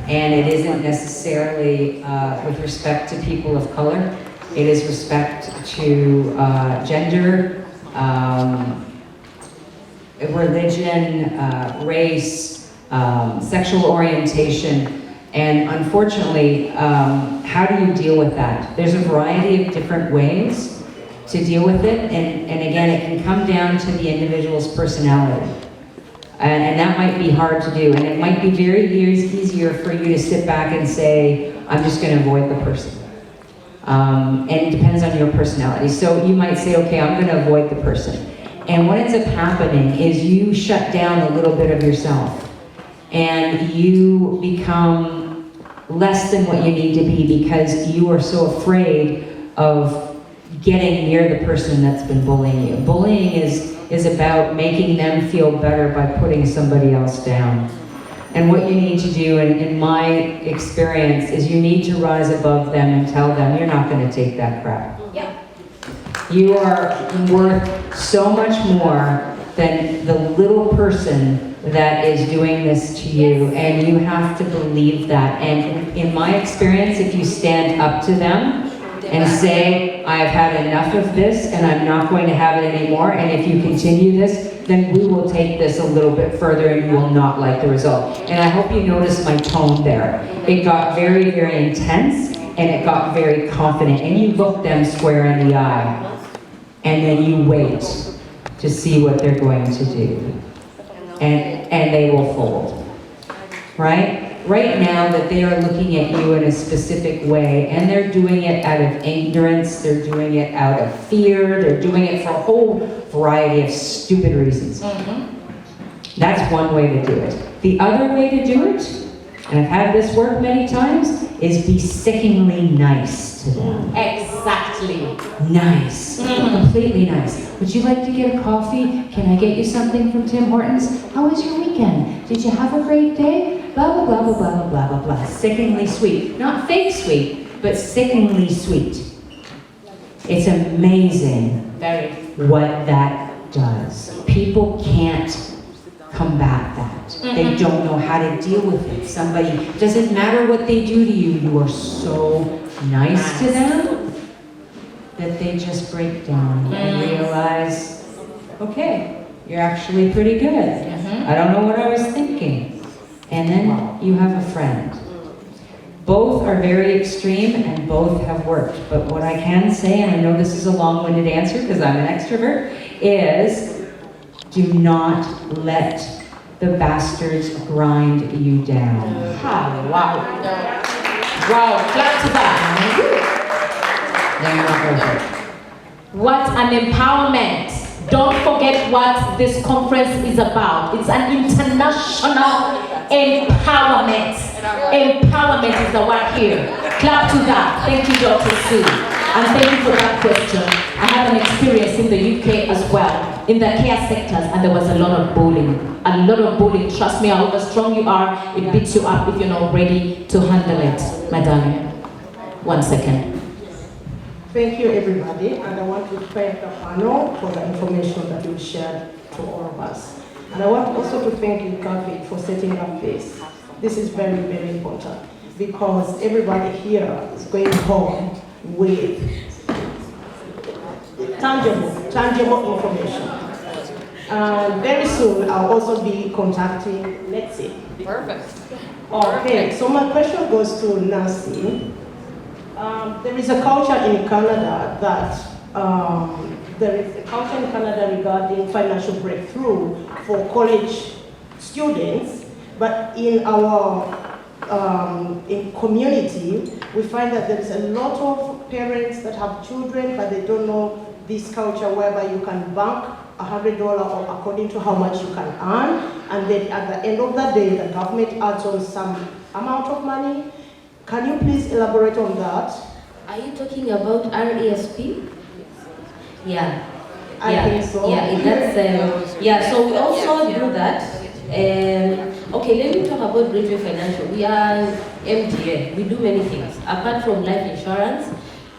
and it isn't necessarily with respect to people of color. It is respect to gender, religion, race, sexual orientation. And unfortunately, how do you deal with that? There's a variety of different ways to deal with it, and again, it can come down to the individual's personality. And that might be hard to do, and it might be very easier for you to sit back and say, I'm just going to avoid the person. And it depends on your personality. So you might say, okay, I'm going to avoid the person. And what ends up happening is you shut down a little bit of yourself, and you become less than what you need to be because you are so afraid of getting near the person that's been bullying you. Bullying is about making them feel better by putting somebody else down. And what you need to do, in my experience, is you need to rise above them and tell them, you're not going to take that crap. Yeah. You are worth so much more than the little person that is doing this to you, and you have to believe that. And in my experience, if you stand up to them and say, I've had enough of this and I'm not going to have it anymore, and if you continue this, then we will take this a little bit further and you will not like the result. And I hope you noticed my tone there. It got very, very intense, and it got very confident, and you look them square in the eye, and then you wait to see what they're going to do. And they will fold, right? Right now that they are looking at you in a specific way, and they're doing it out of ignorance, they're doing it out of fear, they're doing it for a whole variety of stupid reasons. That's one way to do it. The other way to do it, and I've had this work many times, is be sickeningly nice to them. Exactly. Nice. Completely nice. Would you like to get a coffee? Can I get you something from Tim Hortons? How was your weekend? Did you have a great day? Blah, blah, blah, blah, blah, blah, blah, blah. Sickeningly sweet. Not fake sweet, but sickeningly sweet. It's amazing Very. what that does. People can't combat that. They don't know how to deal with it. Somebody, doesn't matter what they do to you, you are so nice to them that they just break down and realize, okay, you're actually pretty good. I don't know what I was thinking. And then you have a friend. Both are very extreme and both have worked. But what I can say, and I know this is a long-winded answer because I'm an extrovert, is do not let the bastards grind you down. Wow. Wow, clap to that. They're not worth it. What an empowerment. Don't forget what this conference is about. It's an international empowerment. Empowerment is the word here. Clap to that. Thank you, Dr. Sue. And thank you for that question. I have an experience in the UK as well, in the care sectors, and there was a lot of bullying. A lot of bullying. Trust me, however strong you are, it beats you up if you're not ready to handle it. My darling, 1 second. Thank you, everybody, and I want to thank the panel for the information that you shared to all of us. And I want also to thank you, Kathy, for setting up this. This is very, very important because everybody here is going home with tangible information. And very soon, I'll also be contacting Lexi. Perfect. Okay, so my question goes to Nancy. There is a culture in Canada regarding financial breakthrough for college students, but in our in community, we find that there is a lot of parents that have children, but they don't know this culture whereby you can bank $100 or according to how much you can earn, and then at the end of the day, the government adds on some amount of money. Can you please elaborate on that? Are you talking about RESP? Yeah. I think so. Yeah, that's, so we also do that. Okay, let me talk about Bridgeway Financial. We are MTA. We do many things. Apart from life insurance,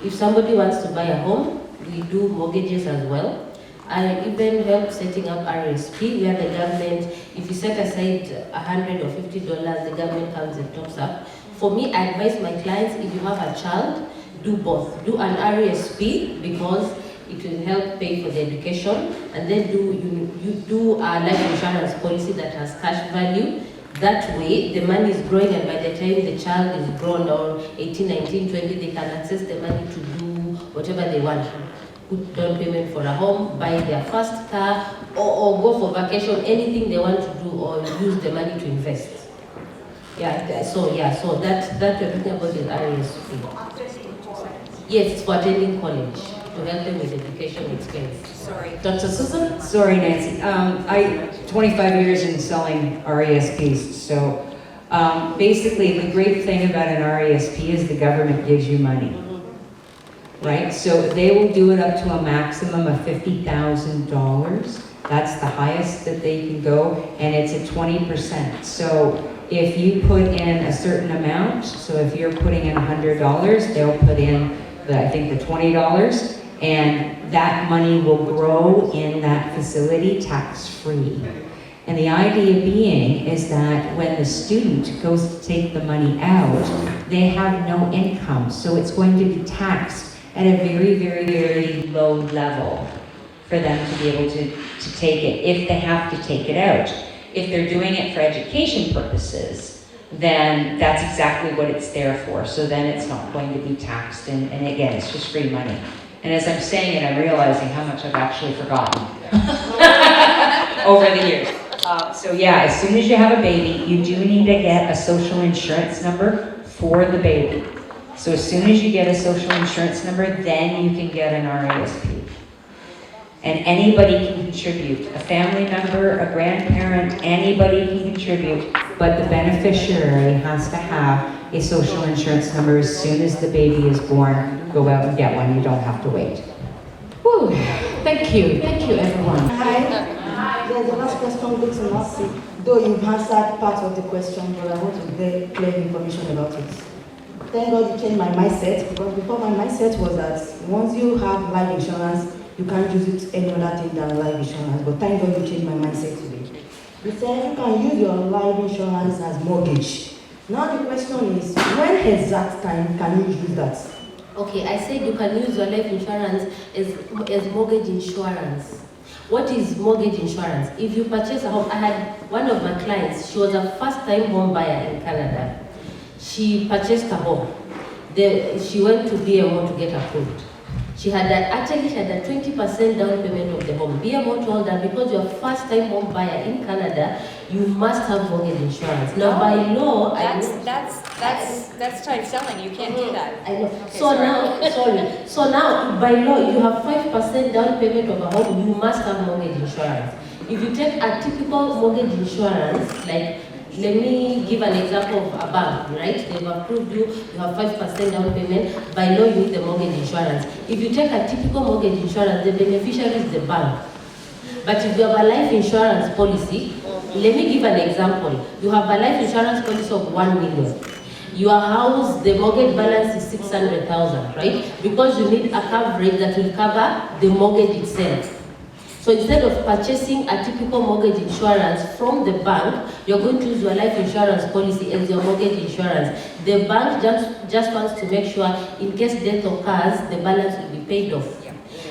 if somebody wants to buy a home, we do mortgages as well. I even help setting up RSP, where the government, if you set aside $100 or $50, the government comes and tops up. For me, I advise my clients, if you have a child, do both. Do an RSP because it will help pay for the education, and then you do a life insurance policy that has cash value. That way, the money is growing, and by the time the child is grown, or 18, 19, 20, they can access the money to do whatever they want. Put down payment for a home, buy their first car, or go for vacation, anything they want to do, or use the money to invest. So that we're talking about is RSP. Yes, it's for attending college, to help them with education expense. Sorry. Dr. Susan? Sorry, Nancy. I 25 years in selling RESPs, so basically the great thing about an RESP is the government gives you money. Right? So they will do it up to a maximum of $50,000. That's the highest that they can go, and it's at 20%. So if you put in a certain amount, so if you're putting in $100, they'll put in I think the $20, and that money will grow in that facility tax-free. And the idea being is that when the student goes to take the money out, they have no income, so it's going to be taxed at a very, very, very low level for them to be able to take it, if they have to take it out. If they're doing it for education purposes, then that's exactly what it's there for. So then it's not going to be taxed, and again, it's just free money. And as I'm saying it, I'm realizing how much I've actually forgotten over the years. So yeah, as soon as you have a baby, you do need to get a social insurance number for the baby. So as soon as you get a social insurance number, then you can get an RESP. And anybody can contribute. A family member, a grandparent, anybody can contribute, but the beneficiary has to have a social insurance number as soon as the baby is born. Go out and get one, you don't have to wait. Woo. Thank you everyone. Hi. Yeah, the last question goes to Nancy. Though you've answered part of the question, but I want to get clear information about it. thank God you changed my mindset, because before my mindset was that once you have life insurance, you can't use it any other thing than life insurance. But thank God you changed my mindset today. You said you can use your life insurance as mortgage. Now the question is, when exact time can you use that? Okay, I said you can use your life insurance as mortgage insurance. What is mortgage insurance? If you purchase a home, I had one of my clients, she was a first-time home buyer in Canada. She purchased a home. She went to BMO to get approved. She had a 20% down payment of the home. BMO told her, because you're a first-time home buyer in Canada, you must have mortgage insurance. Now, by law, That's type selling. You can't do that. I know. Okay, So now, by law, you have 5% down payment of a home. You must have mortgage insurance. If you take a typical mortgage insurance, like, let me give an example of a bank, right? They've approved you, you have 5% down payment. By law, you need the mortgage insurance. If you take a typical mortgage insurance, the beneficiary is the bank. But if you have a life insurance policy, let me give an example. You have a life insurance policy of 1 million. Your house, the mortgage balance is 600,000, right? Because you need a coverage that will cover the mortgage itself. So instead of purchasing a typical mortgage insurance from the bank, you're going to use your life insurance policy as your mortgage insurance. The bank just wants to make sure, in case death occurs, the balance will be paid off.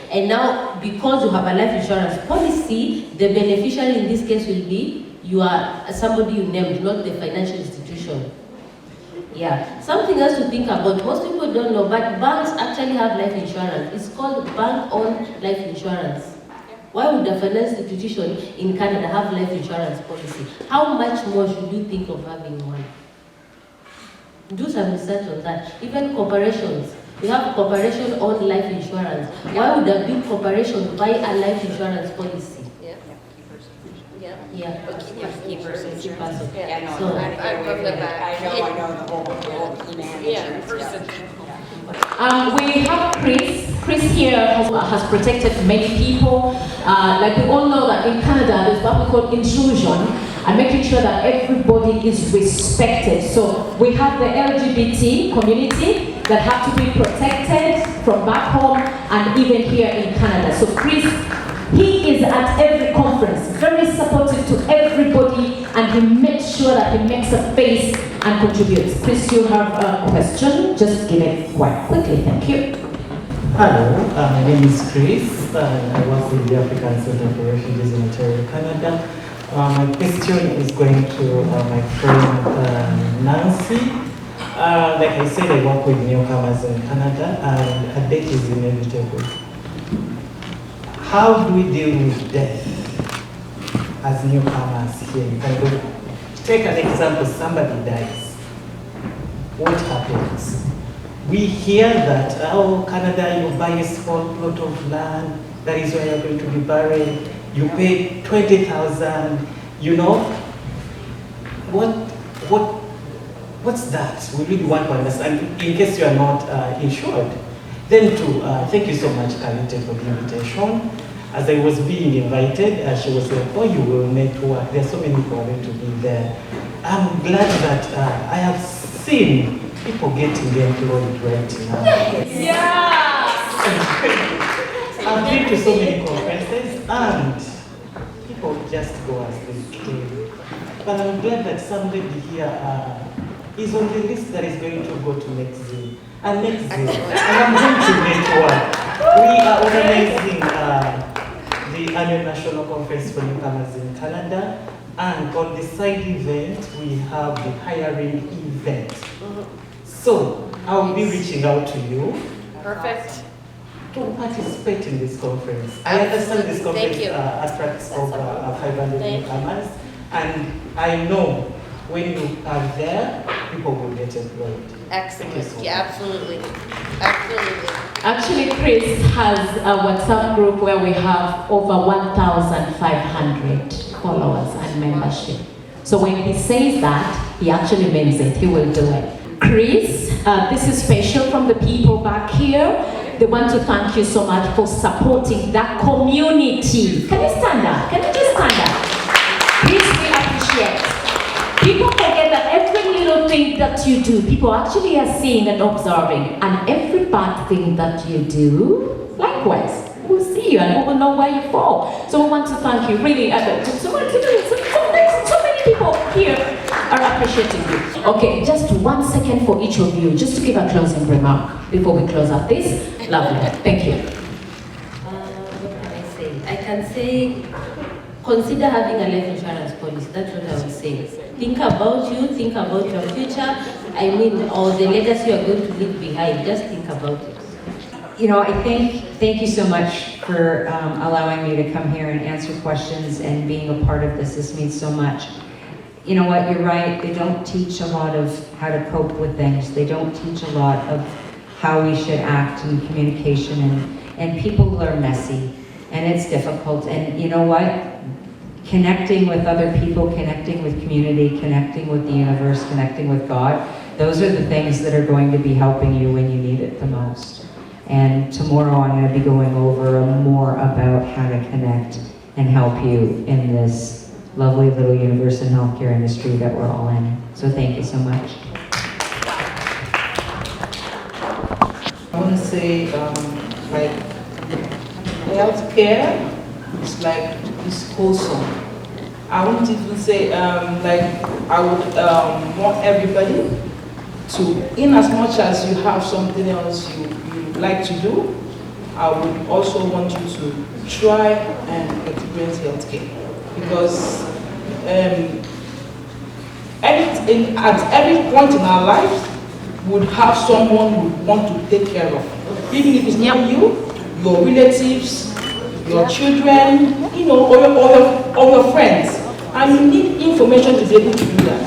And now, because you have a life insurance policy, the beneficiary in this case will be somebody you named, not the financial institution. Yeah, something else to think about. Most people don't know, but banks actually have life insurance. It's called bank-owned life insurance. Why would a financial institution in Canada have life insurance policy? How much more should you think of having one? Do some research on that. Even corporations, we have corporation-owned life insurance. Why would a big corporation buy a life insurance policy? Yeah. Key person. Yeah, I know. So, I know the whole key man insurance. We have Chris. Chris here has protected many people. Like we all know that in Canada, there's what we call intrusion and making sure that everybody is respected. So we have the LGBT community that have to be protected from back home and even here in Canada. So Chris, he is at every conference, very supportive to everybody, and he makes sure that he makes a face and contributes. Chris, you have a question? Just give it quite quickly, thank you. Hello, my name is Chris, and I work with the African Center for Refugees in Ontario, Canada. My question is going to my friend Nancy. Like I said, I work with newcomers in Canada, and a death is inevitable. How do we deal with death as newcomers here? You can go, take an example, somebody dies. What happens? We hear that, oh, Canada, you buy a small plot of land, that is where you're going to be buried, you pay 20,000, you know? What's that? We really want to understand, in case you are not insured. Then thank you so much, Kalite, for the invitation. As I was being invited, she was like, oh, you will network. There are so many people going to be there. I'm glad that I have seen people getting employed right now. Yes! I've been to so many conferences and people just go as they came. But I'm glad that somebody here is on the list that is going to go to NextZim. And NextZim, and I'm going to network. We are organizing the annual national conference for newcomers in Canada, and on the side event we have the hiring event. So I'll be reaching out to you. Perfect. To participate in this conference. I understand this conference attracts over 500 newcomers, and I know when you are there, people will get employed. Excellent. Yeah, absolutely. Absolutely. Actually, Chris has a WhatsApp group where we have over 1,500 followers and membership. So when he says that, he actually means it. He will do it. Chris, this is special from the people back here. They want to thank you so much for supporting that community. Can you stand up? Can you just stand up? Please, we appreciate. People forget that every little thing that you do, people actually are seeing and observing. And every bad thing that you do, likewise, we'll see you and we will know where you fall. So we want to thank you, really. So many people here are appreciating you. Okay, just 1 second for each of you, just to give a closing remark before we close up this. Lovely, thank you. What can I say? I can say, consider having a life insurance policy. That's what I would say. Think about you, think about your future. I mean, or the legacy you're going to leave behind. Just think about it. You know, thank you so much for allowing me to come here and answer questions and being a part of this. This means so much. You know what, you're right. They don't teach a lot of how to cope with things. They don't teach a lot of how we should act in communication, and people are messy and it's difficult. And you know what? Connecting with other people, connecting with community, connecting with the universe, connecting with God, those are the things that are going to be helping you when you need it the most. And tomorrow I'm going to be going over more about how to connect and help you in this lovely little universe and healthcare industry that we're all in. So thank you so much. I want to say, like, healthcare is like, it's wholesome. I won't even say, like, I would want everybody to, in as much as you have something else you like to do, I would also want you to try and experience healthcare. Because at every point in our lives, would have someone we want to take care of. Even if it's not you, your relatives, your children, you know, or your friends. And you need information to be able to do that.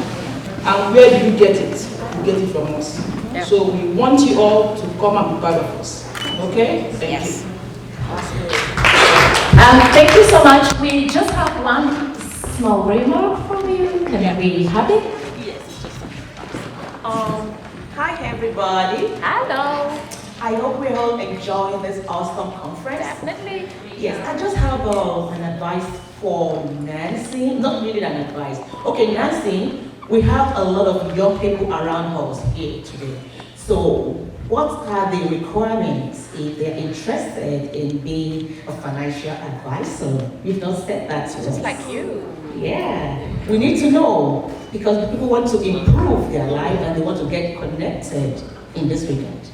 And where do you get it? You get it from us. Yeah. So we want you all to come and be part of us. Okay? Thank you. Thank you so much. We just have one small remark from you. Can we have it? Yes, just hi everybody. Hello. I hope we're all enjoying this awesome conference. Definitely. Yes, I just have an advice for Nancy. Not really an advice. Okay, Nancy, we have a lot of young people around us here today. So what are the requirements if they're interested in being a financial advisor? You've not said that to us. Just like you. Yeah, we need to know because people want to improve their life and they want to get connected in this regard.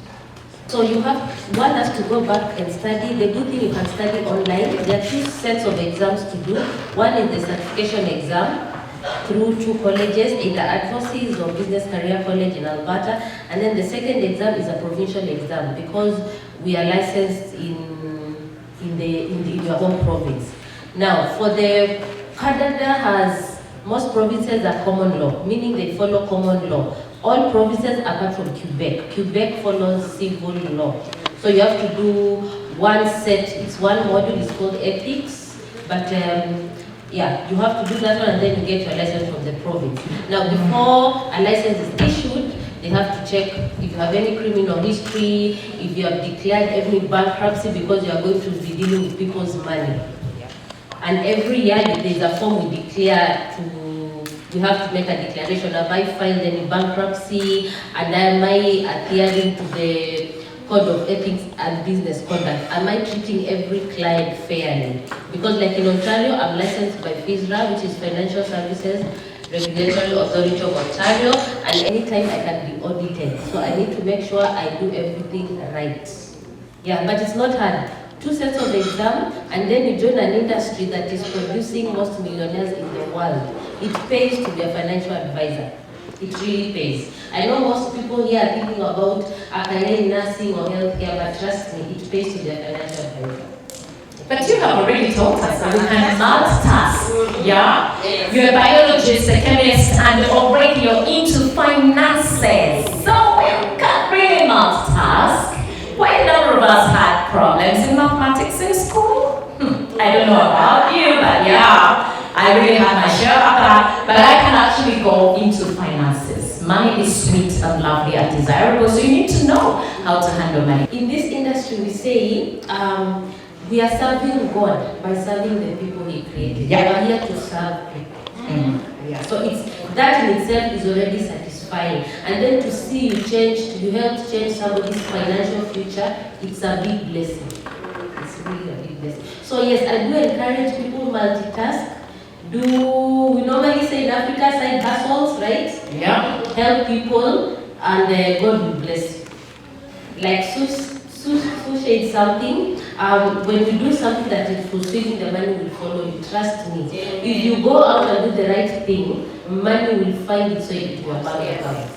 So you have one has to go back and study. The good thing you can study online. There are 2 sets of exams to do. One is the certification exam through 2 colleges, either Advocacies or Business Career College in Alberta. And then the second exam is a provincial exam because we are licensed in your home province. Now, for the Canada has, most provinces are common law, meaning they follow common law. All provinces apart from Quebec. Quebec follows civil law. So you have to do one set, it's one module, it's called ethics. But yeah, you have to do that one and then you get your license from the province. Now before a license is issued, they have to check if you have any criminal history, if you have declared any bankruptcy because you are going to be dealing with people's money. And every year there's a form we declare to, you have to make a declaration. Have I filed any bankruptcy? And am I adhering to the Code of Ethics and Business Conduct? Am I treating every client fairly? Because like in Ontario, I'm licensed by FISRA, which is Financial Services Regulatory Authority of Ontario, and anytime I can be audited. So I need to make sure I do everything right. Yeah, but it's not hard. 2 sets of exam, and then you join an industry that is producing most millionaires in the world. It pays to be a financial advisor. It really pays. I know most people here are thinking about a career in nursing or healthcare, but trust me, it pays to be a financial advisor. But you have already taught us that we can multitask. Yeah? You're a biologist, a chemist, and already you're into finances. So you can really multitask. Quite a number of us had problems in mathematics in school. I don't know about you, but yeah, I really had my share of that. But I can actually go into finances. Money is sweet and lovely and desirable, so you need to know how to handle money. In this industry, we say we are serving God by serving the people He created. Yeah. We are here to serve people. Yeah. So it's that in itself is already satisfying. satisfying. And then to see you help change somebody's financial future, it's a big blessing. It's really a big blessing. So yes, I do encourage people multitask. We normally say in Africa, side hustles, right? Yeah. Help people and God will bless you. Like Sue said something, when you do something that is fulfilling, the money will follow you. Trust me. If you go out and do the right thing, money will find its way into your bank account.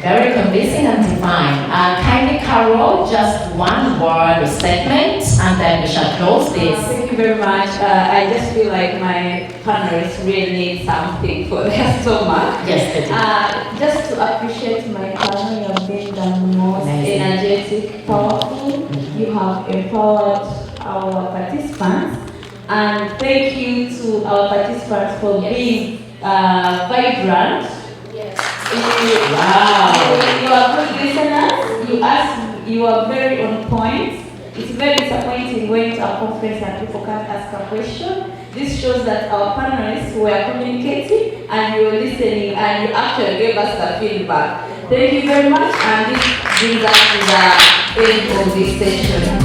Very convincing and divine. Kindly, Carol, just one word statement, and then we shall close this. Thank you very much. I just feel like my partners really need something for their stomach. Yes, they do. Just to appreciate my partner, you have been the most energetic, powerful. You have empowered our participants. And thank you to our participants for being vibrant. Wow. You are good listeners. You are very on point. It's very disappointing going to a conference and people can't ask a question. This shows that our panelists were communicating and you were listening and you actually gave us the feedback. Thank you very much, and this brings us to the end of this session.